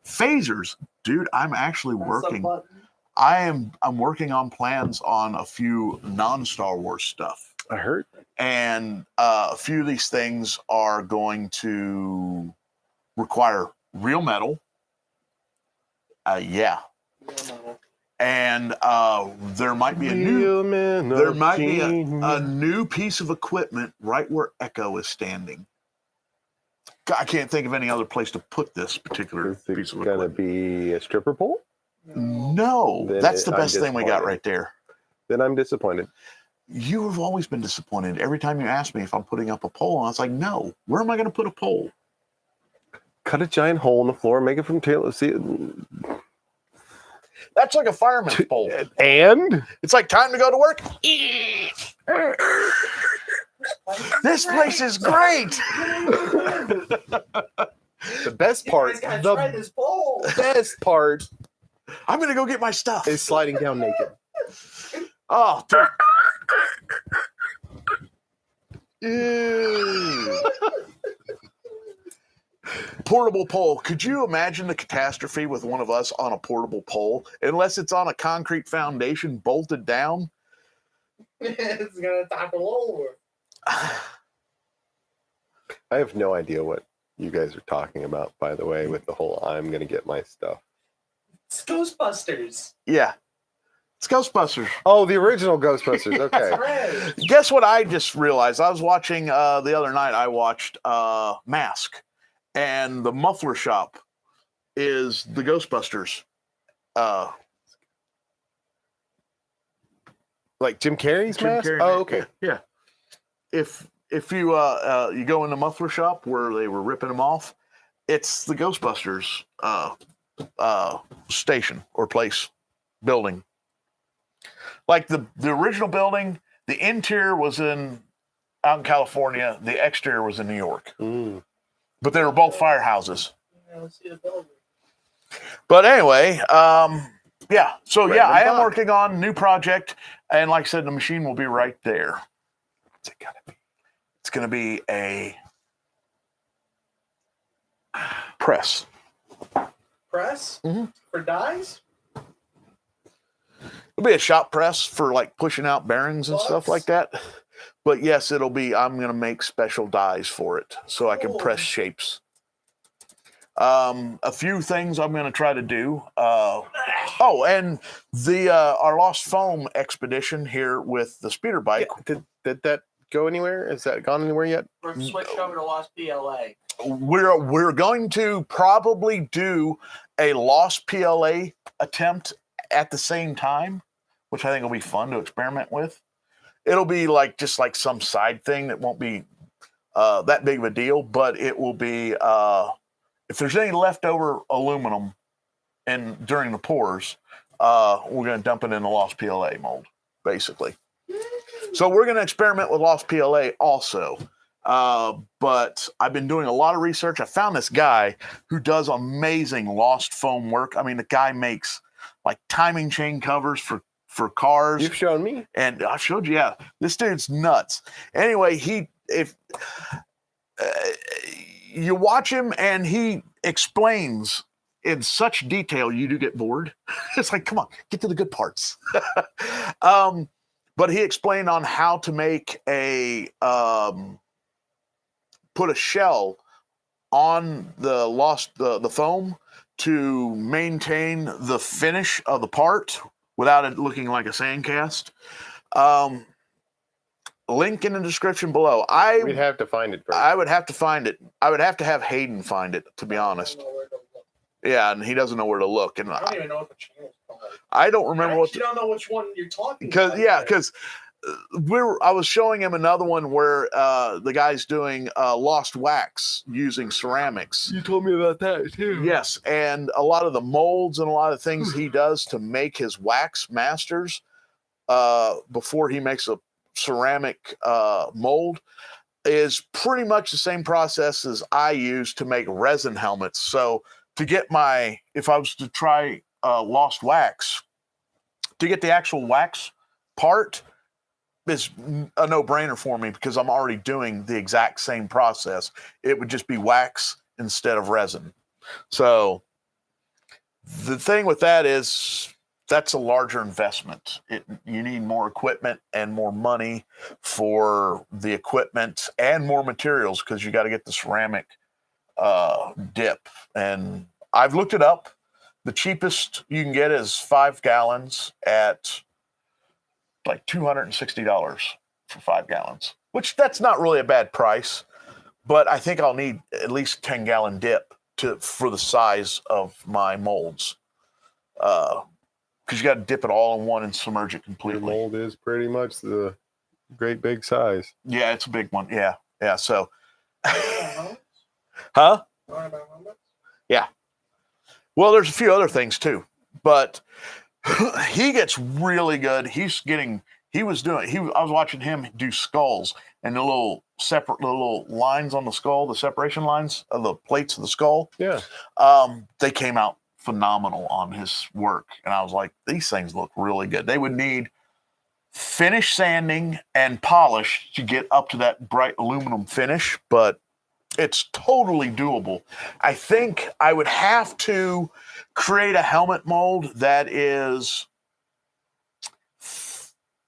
Phasers, dude. I'm actually working. I'm working on plans on a few non-Star Wars stuff. I heard. And a few of these things are going to require real metal. Yeah. And there might be a new piece of equipment right where Echo is standing. I can't think of any other place to put this particular piece of equipment. Is it going to be a stripper pole? No, that's the best thing we got right there. Then I'm disappointed. You have always been disappointed. Every time you ask me if I'm putting up a pole, and I was like, no. Where am I going to put a pole? Cut a giant hole in the floor, make it from tail. See, that's like a fireman's pole. And it's like time to go to work. This place is great. The best part, best part, I'm going to go get my stuff. Is sliding down naked. Oh, dude. Portable pole. Could you imagine the catastrophe with one of us on a portable pole? Unless it's on a concrete foundation bolted down. It's going to topple over. I have no idea what you guys are talking about, by the way, with the whole I'm going to get my stuff. It's Ghostbusters. Yeah. It's Ghostbusters. Oh, the original Ghostbusters. Okay. Right. Guess what I just realized? I was watching the other night. I watched Mask, and the muffler shop is the Ghostbusters. Like Jim Carrey's mask? Carrey, Oh, okay. Yeah. If you you go in the muffler shop where they were ripping them off, it's the Ghostbusters station or place building. Like the original building, the interior was out in California, the exterior was in New York. But they were both firehouses. But anyway, yeah. So yeah, I am working on a new project, and like I said, the machine will be right there. What's it gonna be? It's gonna be a press. Press? Mm-hmm. For dies? It'll be a shop press for like pushing out bearings and stuff like that. But yes, I'm going to make special dies for it so I can press shapes. A few things I'm going to try to do. And our Lost Foam expedition here with the speeder bike. Yeah, did that go anywhere? Has that gone anywhere yet? We're switched over to Lost PLA. We're going to probably do a Lost PLA attempt at the same time, which I think will be fun to experiment with. It'll be just like some side thing that won't be that big of a deal, but it will be if there's any leftover aluminum during the pours, we're going to dump it in the Lost PLA mold, basically. So we're going to experiment with Lost PLA also. But I've been doing a lot of research. I found this guy who does amazing Lost foam work. I mean, the guy makes like timing chain covers for cars. You've shown me. And I showed you, yeah. This dude's nuts. Anyway, if you watch him and he explains in such detail, you do get bored. It's like, come on, get to the good parts. But he explained on how to make put a shell on the foam to maintain the finish of the part without it looking like a sand cast. Link in the description below. We'd have to find it first. I would have to find it. I would have to have Hayden find it, to be honest. Yeah, and he doesn't know where to look. And I don't even know what the channel's called. I don't remember I don't know which one you're talking about. Because I was showing him another one where the guy's doing lost wax using ceramics. You told me about that too. Yes, and a lot of the molds and a lot of things he does to make his wax masters before he makes a ceramic mold is pretty much the same process as I use to make resin helmets. So to get if I was to try lost wax, to get the actual wax part is a no-brainer for me because I'm already doing the exact same process. It would just be wax instead of resin. So the thing with that is that's a larger investment. You need more equipment and more money for the equipment and more materials because you got to get the ceramic dip. And I've looked it up. The cheapest you can get is 5 gallons at like $260 for 5 gallons, which that's not really a bad price, but I think I'll need at least 10-gallon dip for the size of my molds. Because you got to dip it all in one and submerge it completely. Your mold is pretty much the great big size. Yeah, it's a big one. Yeah. So, huh? Yeah. Well, there's a few other things too, but he gets really good. I was watching him do skulls and the little lines on the skull, the separation lines of the plates of the skull. Yeah. They came out phenomenal on his work. And I was like, these things look really good. They would need finish sanding and polish to get up to that bright aluminum finish, but it's totally doable. I think I would have to create a helmet mold that is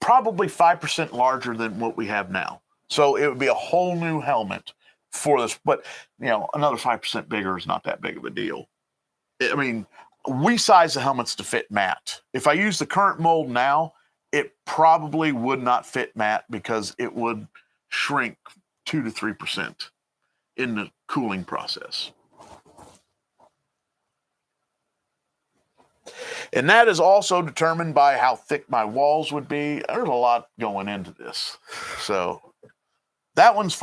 probably 5% larger than what we have now. So it would be a whole new helmet for this, but another 5% bigger is not that big of a deal. I mean, we size the helmets to fit Matt. If I use the current mold now, it probably would not fit Matt because it would shrink 2 to 3% in the cooling process. And that is also determined by how thick my walls would be. There's a lot going into this. So that one's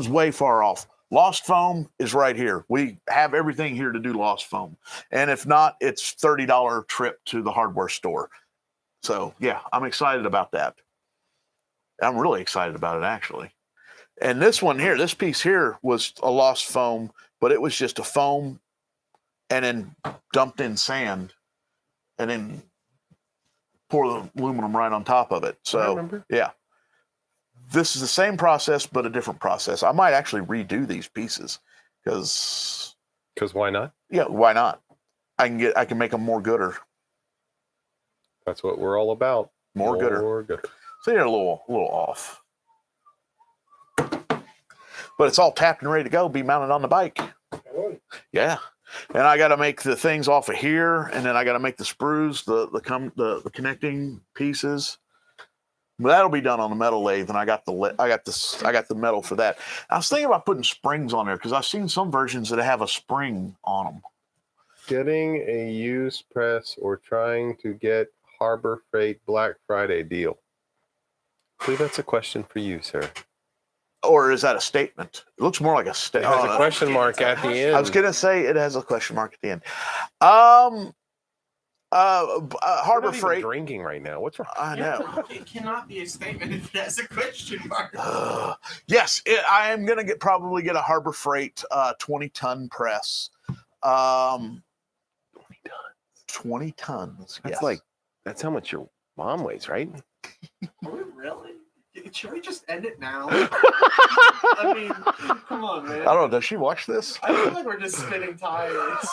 way far off. Lost foam is right here. We have everything here to do lost foam. And if not, it's $30 trip to the hardware store. So yeah, I'm excited about that. I'm really excited about it actually. And this one here, this piece here was a lost foam, but it was just a foam and then dumped in sand and then pour the aluminum right on top of it. So yeah. This is the same process, but a different process. I might actually redo these pieces because why not? Yeah, why not? I can make them more gooder. That's what we're all about. More gooder. So they're a little off, but it's all tapped and ready to go. Be mounted on the bike. Yeah, and I got to make the things off of here, and then I got to make the sprues, the connecting pieces. But that'll be done on the metal lathe, and I got the metal for that. I was thinking about putting springs on there because I've seen some versions that have a spring on them. Getting a used press or trying to get Harbor Freight Black Friday deal. I believe that's a question for you, sir. Or is that a statement? It looks more like a statement. It has a question mark at the end. I was gonna say it has a question mark at the end. Harbor We're not even Freight. drinking right now. What's wrong? I know. It cannot be a statement if it has a question mark. Yes, I am going to probably get a Harbor Freight 20-ton press. 20 tons. That's yes. that's how much your mom weighs, right? Are we really? Should we just end it now? I mean, come on, man. I don't know. Does she watch this? I feel like we're just spinning tires.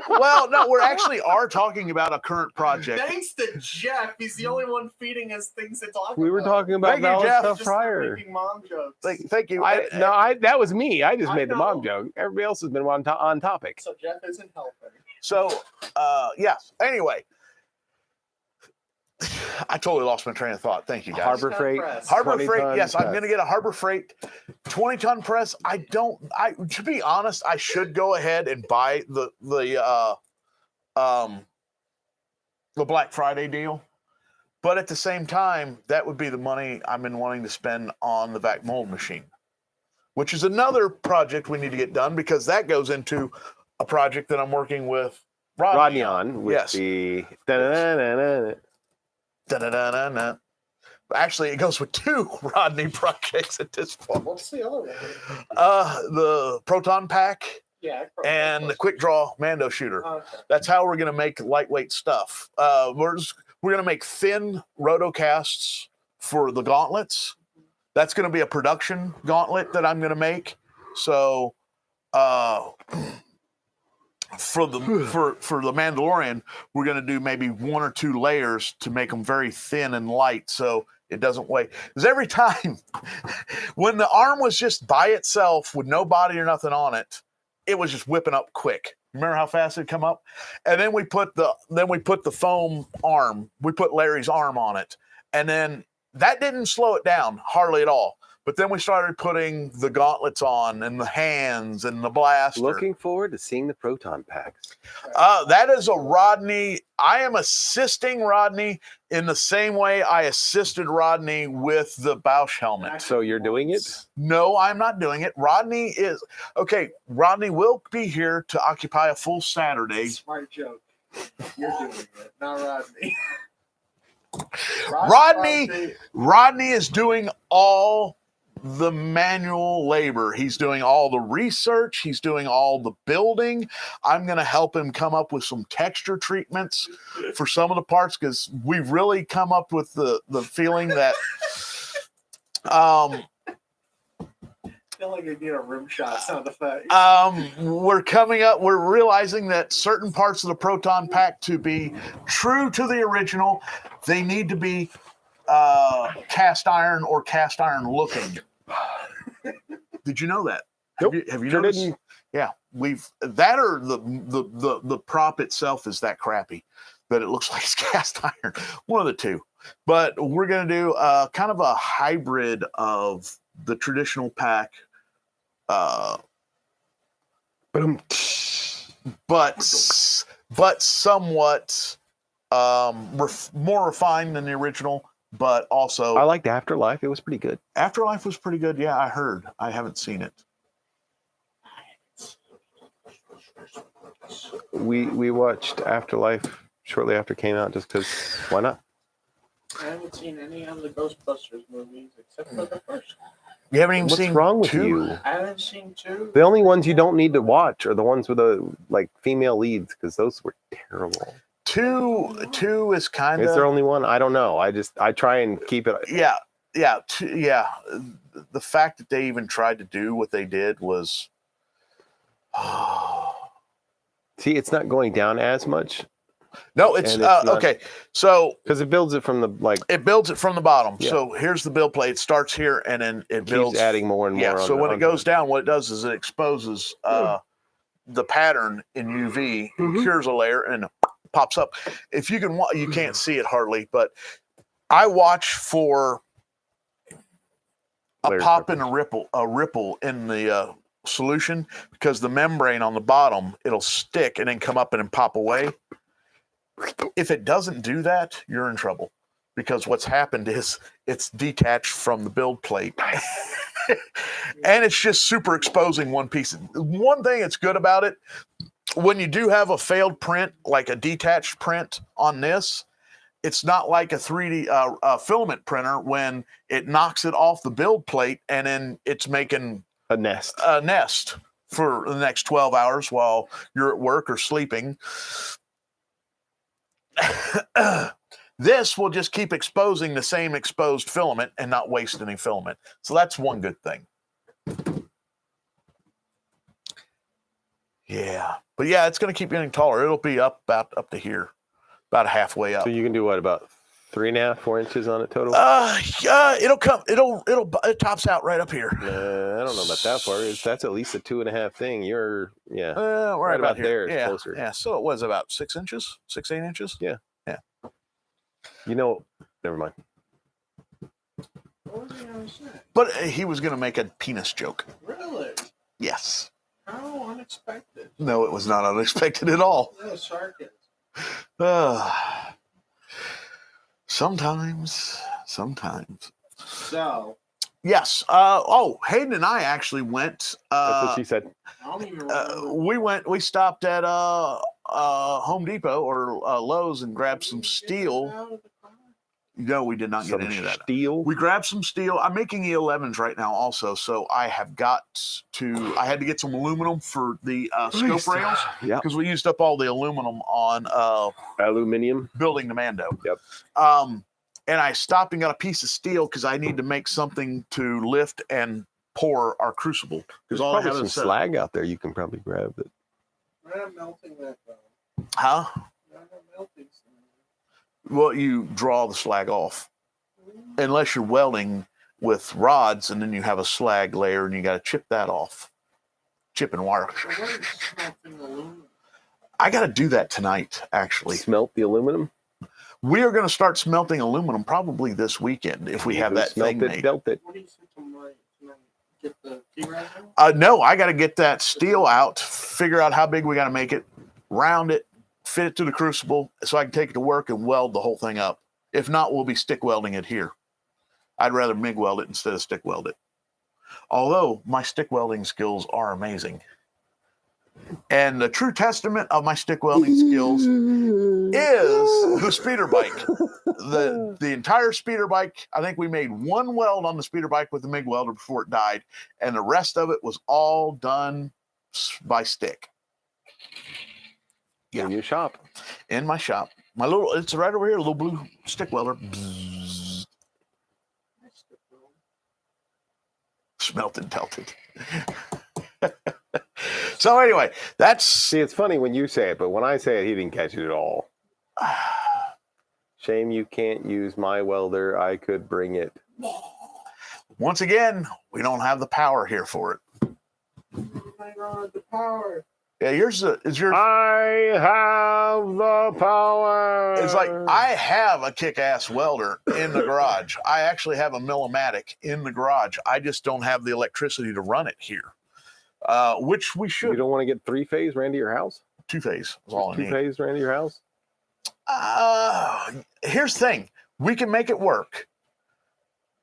Well, no, we're actually are talking about a current project. Thanks to Jeff. He's the only one feeding us things to talk about. We were talking about Thank you, valid Jeff. stuff Just prior. making mom jokes. Thank you. That was me. I just I made the mom know. joke. Everybody else has been on topic. So Jeff isn't helping. So, yes. Anyway, I totally lost my train of thought. Thank you, guys. Harbor Freight. Harbor 20 Freight. ton Yes, I'm press. going to get a Harbor Freight 20-ton press. To be honest, I should go ahead and buy the Black Friday deal. But at the same time, that would be the money I've been wanting to spend on the vac mold machine, which is another project we need to get done because that goes into a project that I'm working with Rodney on with yes. the da-da-da-da-da. Da-da-da-da-da. Actually, it goes with 2 Rodney projects at this point. What's the other one? The proton pack Yeah. and the quick draw Mando shooter. Okay. That's how we're going to make lightweight stuff. We're going to make thin rotocasts for the gauntlets. That's going to be a production gauntlet that I'm going to make. So, for the Mandalorian, we're going to do maybe 1 or 2 layers to make them very thin and light, so it doesn't weigh. Because every time, when the arm was just by itself with no body or nothing on it, it was just whipping up quick. Remember how fast it'd come up? And then we put the foam arm. We put Larry's arm on it, and then that didn't slow it down hardly at all. But then we started putting the gauntlets on and the hands and the blaster. Looking forward to seeing the proton packs. That is a Rodney. I am assisting Rodney in the same way I assisted Rodney with the Bausch helmet. So you're doing it? No, I'm not doing it. Rodney will be here to occupy a full Saturday. Smart joke. You're doing it, not Rodney. Rodney is doing all the manual labor. He's doing all the research. He's doing all the building. I'm going to help him come up with some texture treatments for some of the parts because we've really come up with the feeling that I feel like I need a rim shot sound effect. we're realizing that certain parts of the proton pack, to be true to the original, they need to be cast iron or cast iron looking. Did you know that? Nope, Have you sure noticed? didn't. Yeah, that or the prop itself is that crappy that it looks like it's cast iron. One of the two. But we're gonna do kind of a hybrid of the traditional pack, but somewhat more refined than the original. But also, I liked Afterlife. It was pretty good. Afterlife was pretty good. Yeah, I heard. I haven't seen it. We watched Afterlife shortly after it came out just because why not? I haven't seen any of the Ghostbusters movies except for the first. You haven't even What's seen wrong with 2? you? I haven't seen 2. The only ones you don't need to watch are the ones with the female leads because those were terrible. 2 is kind of. Is there only one? I don't know. I try and keep it. Yeah. The fact that they even tried to do what they did was. See, it's not going down as much. No, it's not, okay. So because it builds it from the it builds it from the bottom. Yeah. So here's the build plate. It starts here and then it builds, keeps adding more and more. Yeah. So when it goes down, what it does is it exposes the pattern in UV, cures a layer, and pops up. If you can, you can't see it hardly, but I watch for a pop and a ripple in the solution because the membrane on the bottom it'll stick and then come up and then pop away. If it doesn't do that, you're in trouble because what's happened is it's detached from the build plate. And it's just super exposing one piece. One thing that's good about it, when you do have a failed print, like a detached print on this, it's not like a 3D filament printer when it knocks it off the build plate and then it's making A nest. for the next 12 hours while you're at work or sleeping. This will just keep exposing the same exposed filament and not waste any filament. So that's one good thing. Yeah. But yeah, it's going to keep getting taller. It'll be up to here, about halfway up. So you can do what, about 3.5, 4 inches on it total? It tops out right up here. I don't know about that far. That's at least a 2.5 thing. You're right about here. there. Yeah, Closer. yeah. So it was about 6 inches, 8 inches. Yeah. Yeah. Never mind. What was he gonna say? But he was going to make a penis joke. Really? Yes. How unexpected. No, it was not unexpected at all. No sarcasm. Sometimes. So, Yes. Hayden and I actually went. That's what she said. I don't even remember. We stopped at Home Depot or Lowe's and grabbed some steel. Out of the car? No, we did not get any of that. Steel. We grabbed some steel. I'm making E11s right now also, so I had to get some aluminum for the scope rails. Yeah. Because we used up all the aluminum on Aluminium. building the Mando. Yep. And I stopped and got a piece of steel because I need to make something to lift and pour our crucible. There's Because all I probably have some is slag out there. You can probably grab it. We're not melting that though. Huh? We're not melting something. Well, you draw the slag off. Unless you're welding with rods and then you have a slag layer and you got to chip that off. Chip and wire. So what is smelting aluminum? I got to do that tonight, actually. Smelt the aluminum. We are going to start smelting aluminum probably this weekend if we have that thing Smelt it, made. dealt it. What do you think tonight? Get the T-Rad out? No, I got to get that steel out, figure out how big we got to make it, round it, fit it to the crucible so I can take it to work and weld the whole thing up. If not, we'll be stick welding it here. I'd rather MIG weld it instead of stick weld it. Although my stick welding skills are amazing. And the true testament of my stick welding skills is the speeder bike. The entire speeder bike, I think we made one weld on the speeder bike with the MIG welder before it died, and the rest of it was all done by stick. In your shop. In my shop. It's right over here, a little blue stick welder. Bzzz. Smelted, pelted. So anyway, See, it's funny when you say it, but when I say it, he didn't catch it at all. Shame you can't use my welder. I could bring it. Once again, we don't have the power here for it. Oh my God, the power. Yeah, yours is your. I have the power. It's like I have a kick-ass welder in the garage. I actually have a Millimatic in the garage. I just don't have the electricity to run it here, which we should. You don't want to get 3-phase ran to your house? 2-phase is all I need. 2-phase ran to your house? Here's the thing: we can make it work,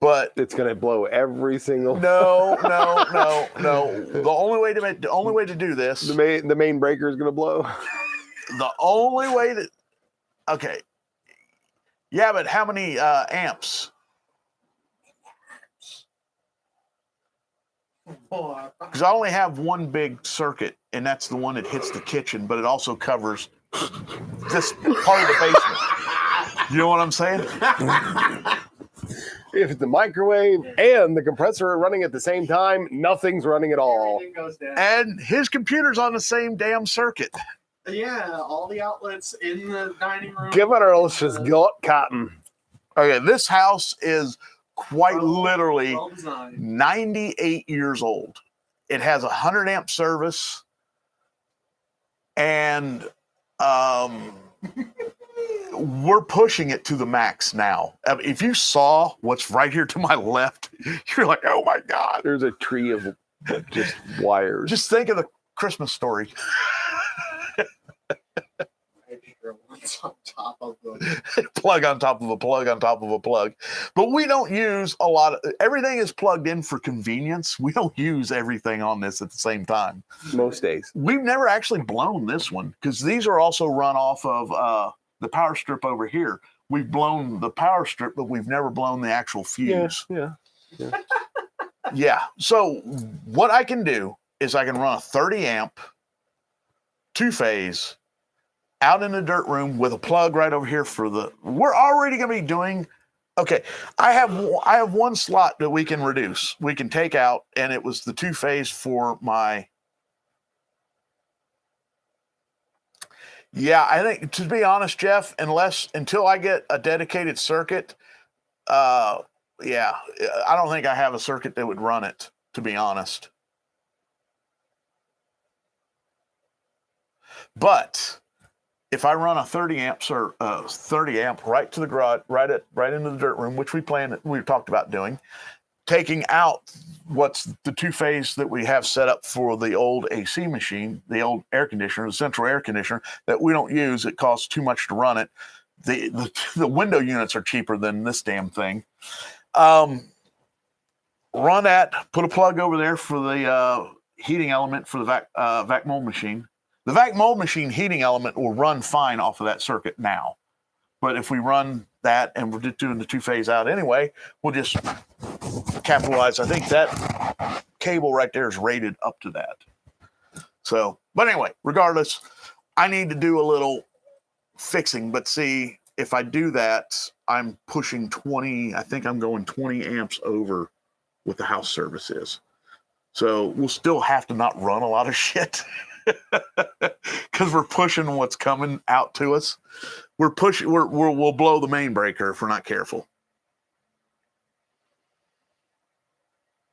but It's going to blow every single. no. The only way to do this. The main breaker is going to blow. The only way to. Okay. Yeah, but how many amps? Because I only have one big circuit, and that's the one that hits the kitchen, but it also covers this part of the basement. You know what I'm saying? If the microwave and the compressor are running at the same time, nothing's running at all. Everything goes down. And his computer's on the same damn circuit. Yeah, all the outlets in the dining room. Give it a just gut cotton. Okay, this house is quite literally well designed. 98 years old. It has a 100 amp service, and we're pushing it to the max now. If you saw what's right here to my left, you're like, oh my God. There's a tree of just wires. Just think of the Christmas Story. breaker once on top of them. Plug on top of a plug on top of a plug. But we don't use a lot of everything is plugged in for convenience. We don't use everything on this at the same time. Most days. We've never actually blown this one because these are also run off of the power strip over here. We've blown the power strip, but we've never blown the actual fuse. Yeah. Yeah. So what I can do is I can run a 30 amp 2-phase out in the dirt room with a plug right over here for the. We're already going to be doing. Okay, I have one slot that we can reduce. We can take out, and it was the 2-phase for my. Yeah, I think to be honest, Jeff, until I get a dedicated circuit, yeah, I don't think I have a circuit that would run it. To be honest. But if I run a 30 amp right to the garage, right into the dirt room, which we've talked about doing, taking out what's the 2-phase that we have set up for the old AC machine, the old air conditioner, the central air conditioner that we don't use. It costs too much to run it. The window units are cheaper than this damn thing. Run that, put a plug over there for the heating element for the vac mold machine. The vac mold machine heating element will run fine off of that circuit now. But if we run that and we're just doing the 2-phase out anyway, we'll just capitalize. I think that cable right there is rated up to that. So, but anyway, regardless, I need to do a little fixing. But see, if I do that, I'm pushing 20. I think I'm going 20 amps over what the house service is. So we'll still have to not run a lot of shit. Because we're pushing what's coming out to us. We'll blow the main breaker if we're not careful.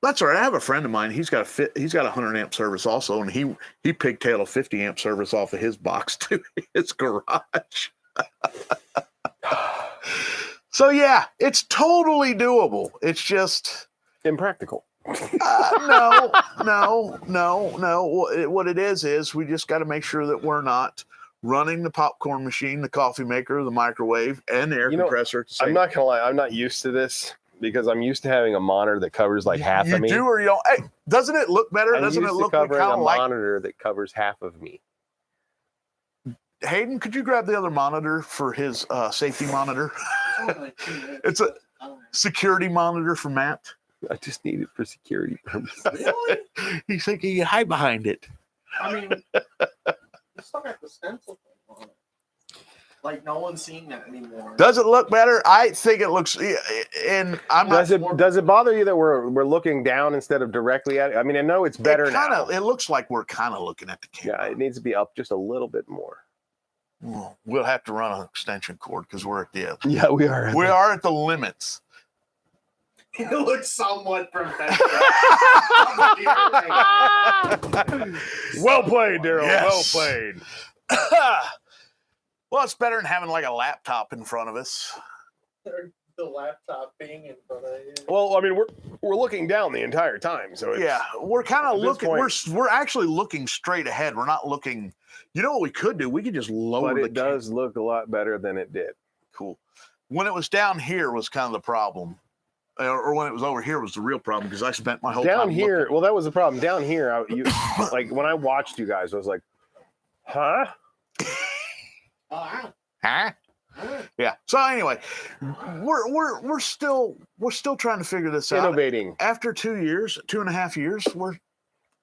That's all right. I have a friend of mine. He's got a 100 amp service also, and he pigtailed a 50 amp service off of his box to his garage. So yeah, it's totally doable. It's just impractical. No. What it is we just got to make sure that we're not running the popcorn machine, the coffee maker, the microwave, and the air compressor. I'm not gonna lie, I'm not used to this because I'm used to having a monitor that covers like half of me. You do or you don't? Hey, doesn't it look better? Doesn't it look like a monitor that covers half of me? Hayden, could you grab the other monitor for his safety monitor? It's a security monitor for Matt. I just need it for security purposes. Really? He's thinking you hide behind it. I mean, you still got the stencil thing on it. Like, no one's seeing that anymore. Does it look better? I think it looks. And I'm does it bother you that we're looking down instead of directly at it? I mean, I know it's better now. It looks like we're kind of looking at the camera. Yeah, it needs to be up just a little bit more. We'll have to run an extension cord because we're at the. Yeah, we are. We are at the limits. It looks somewhat professional. Well played, Daryl. Yes. Well played. Well, it's better than having like a laptop in front of us. The laptop being in front of you. Well, I mean, we're looking down the entire time, so Yeah, we're kind of looking. point- We're actually looking straight ahead. We're not looking. You know what we could do? We could just lower But the. it does look a lot better than it did. Cool. When it was down here was kind of the problem. Or when it was over here was the real problem because I spent my whole time Down here, looking. well, that was the problem. Down here, like when I watched you guys, I was like, huh? Huh? Yeah. So anyway, we're still trying to figure this out. Innovating. After 2.5 years,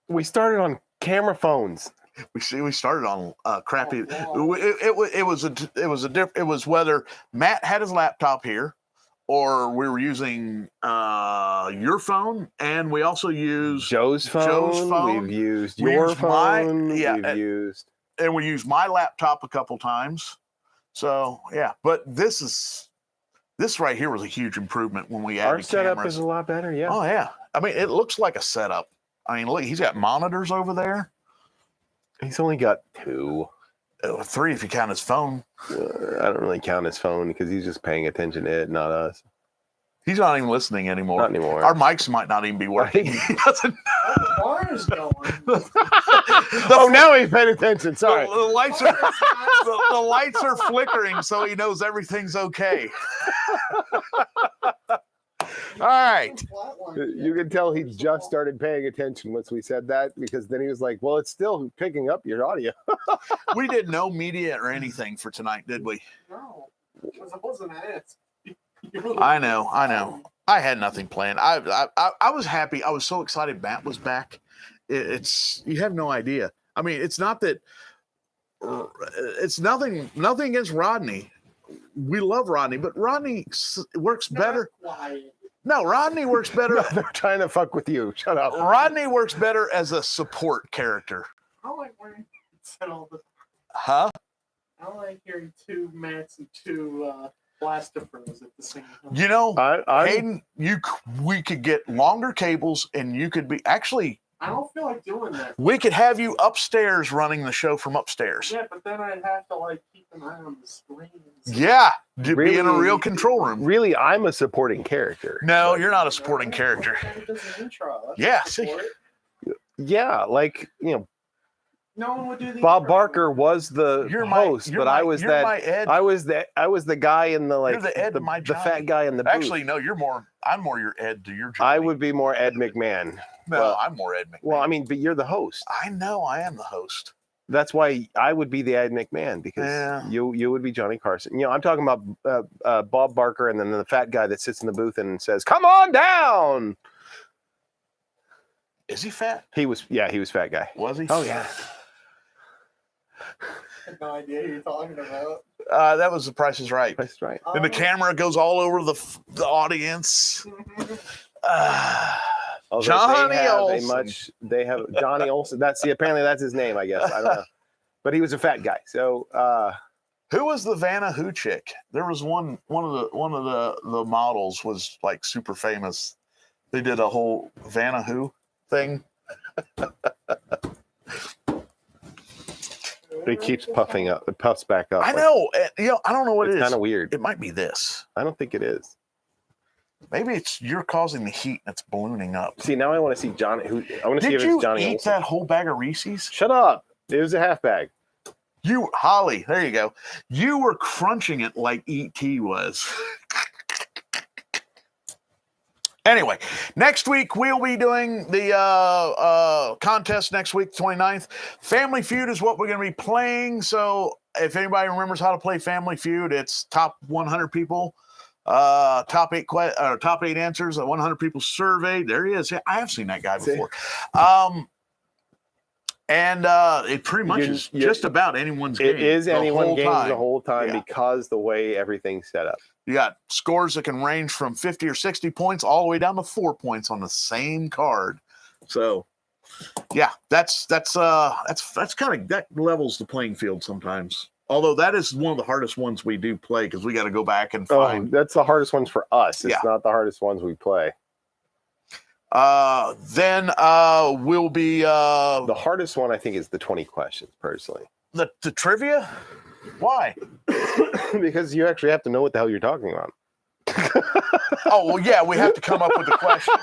We started on camera phones. we started on crappy. Oh, It was whether Matt had his laptop here, or we were using your phone, and we also used Joe's phone. We've used your phone. And we used my laptop a couple times. So yeah, but this right here was a huge improvement when we added our setup cameras. is a lot better. Yeah. Oh yeah, I mean it looks like a setup. I mean look, he's got monitors over there. He's only got 2. 3 if you count his phone. I don't really count his phone because he's just paying attention to it, not us. He's not even listening anymore. Not anymore. Our mics might not even be working. He doesn't. bar is going. Oh, now he's paying attention. Sorry. The lights are the lights are flickering, so he knows everything's okay. All right. You can tell he just started paying attention once we said that, because then he was like, well, it's still picking up your audio. We did no media or anything for tonight, did we? No, because I wasn't asked. I know. I had nothing planned. I was happy. I was so excited Matt was back. It's you have no idea. I mean, it's not that it's nothing against Rodney. We love Rodney, but Rodney works better. No, Rodney works better. No, they're trying to fuck with you. Shut up. Rodney works better as a support character. I like wearing all the. Huh? I like hearing two Mats and two BlasterPro's at the same time. You know, I'm- Hayden, we could get longer cables, and you could be actually. I don't feel like doing that. We could have you upstairs running the show from upstairs. Yeah, but then I'd have to like keep an eye on the screen. Yeah, to be in a Really? real control room. Really, I'm a supporting character. No, you're not a supporting character. Does an intro. That's Yeah, a see. support. Yeah, like, No one would do the Bob intro. Barker was the host, but I was you're my Ed. I was the guy in the You're the Ed in my the Johnny. fat guy in the booth. Actually, no, I'm more your Ed to your Johnny. I would be more Ed McMahon. No, well- I'm more Ed McMahon. Well, I mean, but you're the host. I know I am the host. That's why I would be the Ed McMahon, because Yeah. you would be Johnny Carson. I'm talking about Bob Barker, and then the fat guy that sits in the booth and says, "Come on down." Is he fat? He was fat guy. Was he? Oh yeah. I have no idea who you're talking about. That was The Price is Right. That's right. And the camera goes all over the audience. Although Johnny Olsen. Olsen. They have Johnny Olsen. Apparently that's his name, I guess. I don't know. But he was a fat guy. So Who was the Vanna Who chick? There was one of the models was like super famous. They did a whole Vanna Who thing. it keeps puffing up. It puffs back up. I know. I don't know what It's it is. kind of weird. It might be this. I don't think it is. Maybe you're causing the heat and it's ballooning up. See, now I want to see Johnny. I want to see Did if you it's Johnny eat Olsen. that whole bag of Reese's? Shut up. It was a half bag. Holly, there you go. You were crunching it like E.T. was. Anyway, next week we'll be doing the contest next week, 29th. Family Feud is what we're going to be playing. So if anybody remembers how to play Family Feud, it's top 100 people, top eight answers, 100 people surveyed. There he is. Yeah, I have seen that guy before. And it pretty much is just about anyone's game. It is anyone's game the whole time, Yeah. because the way everything's set up. You got scores that can range from 50 or 60 points all the way down to 4 points on the same card. So, yeah, that's kind of that levels the playing field sometimes. Although that is one of the hardest ones we do play, because we got to go back and find. That's the hardest ones for us. It's Yeah. not the hardest ones we play. Then we'll be The hardest one, I think, is the 20 questions, personally. the trivia. Why? Because you actually have to know what the hell you're talking about. Oh, well, yeah, we have to come up with the questions.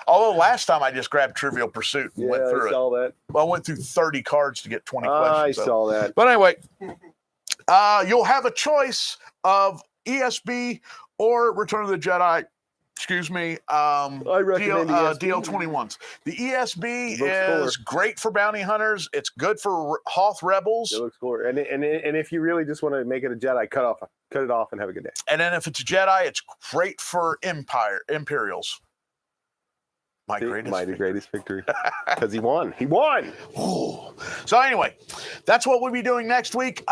Although last time I just grabbed Trivial Pursuit and went through I saw that. I went through 30 cards to get 20 I questions. so- saw that. But anyway, you'll have a choice of ESB or Return of the Jedi. Excuse me. recommend ESB. DL21s. The ESB Looks is great for bounty hunters. It's good for Hoth rebels. It looks cool. And if you really just want to make it a Jedi, cut it off and have a good day. And then if it's a Jedi, it's great for Imperials. My greatest victory. Because he won. He won. Ooh. So anyway, that's what we'll be doing next week.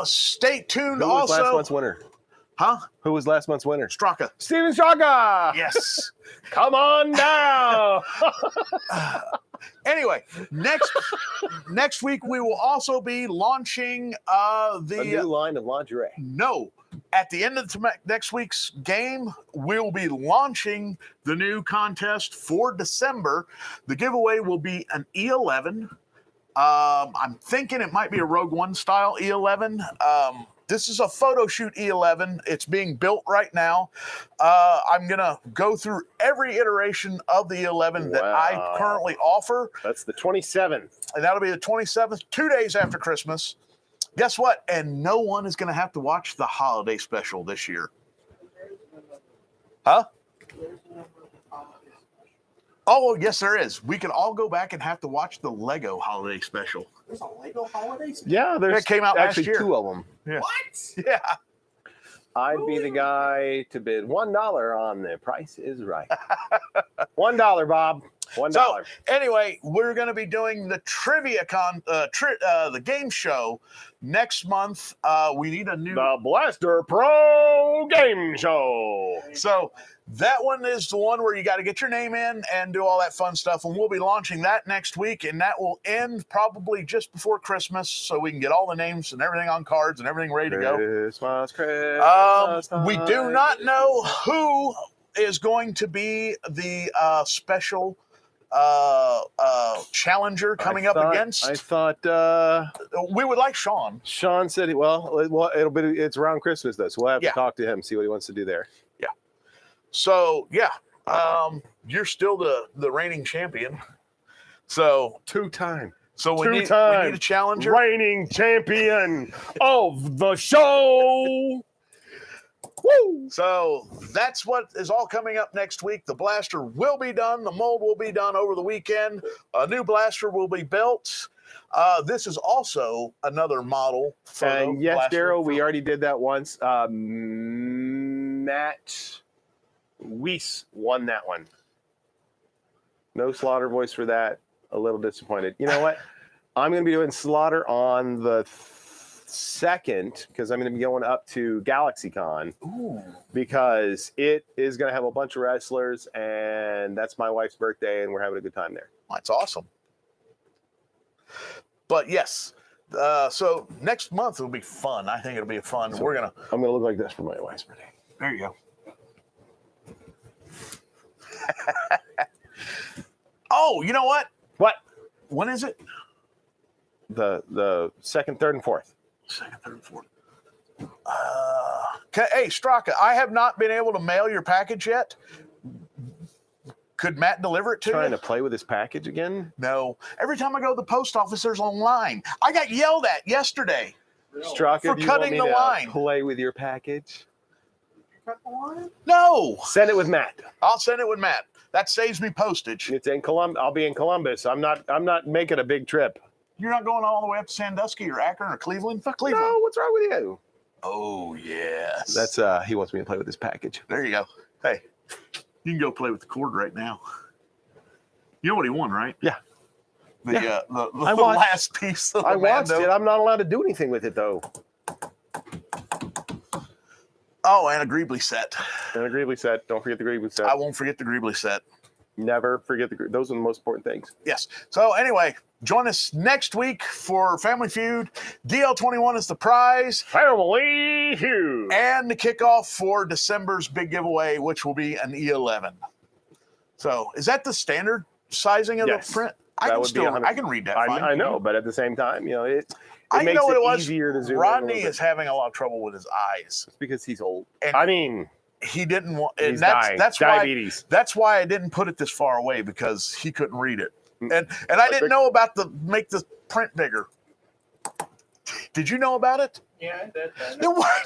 Stay tuned. Who was Also, last month's winner? huh? Who was last month's winner? Straka. Steven Straka. Yes. Come on down. Anyway, next week we will also be launching A new line of lingerie. at the end of next week's game, we'll be launching the new contest for December. The giveaway will be an E11. I'm thinking it might be a Rogue One style E11. This is a photo shoot E11. It's being built right now. I'm going to go through every iteration of the E11 that I Wow. currently offer. That's the 27th. And that'll be the 27th, 2 days after Christmas. Guess what? And no one is going to have to watch the holiday special this year. Huh? Oh, yes, there is. We could all go back and have to watch the Lego holiday special. There's a Lego holiday special? Yeah, there's It came out last actually year. 2 of them. Yeah. What? Yeah. I'd be the guy to bid $1 on The Price is Right. $1, Bob. $1. So anyway, we're going to be doing the trivia the game show next month. We need a new The Blaster Pro Game Show. So that one is the one where you got to get your name in and do all that fun stuff. And we'll be launching that next week. And that will end probably just before Christmas so we can get all the names and everything on cards and everything ready to go. Christmas We do not know who is going to be the special challenger coming up against. I thought We would like Sean. Sean said, it's around Christmas though, so we'll have to talk to him, see what he wants to do there. Yeah. So you're still the reigning champion. So 2-time. So we need a challenger. Reigning champion of the show. Woo! So that's what is all coming up next week. The blaster will be done. The mold will be done over the weekend. A new blaster will be built. This is also another model. And yes, Daryl, we already did that once. Matt Weiss won that one. No Slaughter voice for that. A little disappointed. You know what? I'm going to be doing Slaughter on the 2nd because I'm going to be going up to GalaxyCon. Ooh. Because it is going to have a bunch of wrestlers, and that's my wife's birthday, and we're having a good time there. That's awesome. But yes, so next month will be fun. I think it'll be fun. So I'm gonna look like this for my wife's birthday. There you go. Oh, you know what? What? When is it? The 2nd, 3rd, and 4th. 2nd, 3rd, and 4th. Hey, Straka, I have not been able to mail your package yet. Could Matt deliver it to Trying you? to play with his package again? No. Every time I go to the post office, there's a line. I got yelled at yesterday. Straka, For do you cutting want me the to line. play with your package? Cut the line? No. Send it with Matt. I'll send it with Matt. That saves me postage. It's in Columbus. I'll be in Columbus. I'm not making a big trip. You're not going all the way up to Sandusky or Akron or Cleveland? Fuck Cleveland. No, what's wrong with you? Oh, yes. That's he wants me to play with his package. There you go. Hey, you can go play with the cord right now. You know what he won, right? Yeah. The I watched- last piece of I the watched Mando. it. I'm not allowed to do anything with it though. Oh, and a Greebly set. And a Greebly set. Don't forget the Greebly set. I won't forget the Greebly set. Never forget those are the most important things. Yes. So anyway, join us next week for Family Feud. DL21 is the prize. Family Feud. And the kickoff for December's big giveaway, which will be an E11. So is that the standard sizing of Yes. the print? That would be 100 I can read that fine. I know, but at the same time, it I makes know what it it was. easier to zoom in a Rodney little bit. is having a lot of trouble with his eyes. It's because he's old. And I mean, he didn't want, and he's dying. that's Diabetes. That's why I didn't put it this far away because he couldn't read it, and I didn't know about make the print bigger. Did you know about it? Yeah, I did. Then why?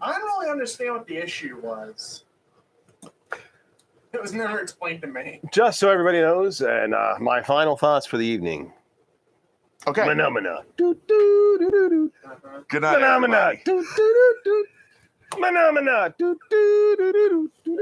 I don't really understand what the issue was. It was never explained to me. Just so everybody knows, and my final thoughts for the evening. Okay. Phenomena. Do, do, do, do, do. Good night, Phenomena. everybody. Do, do, do, do. Phenomena. Do, do, do, do, do, do.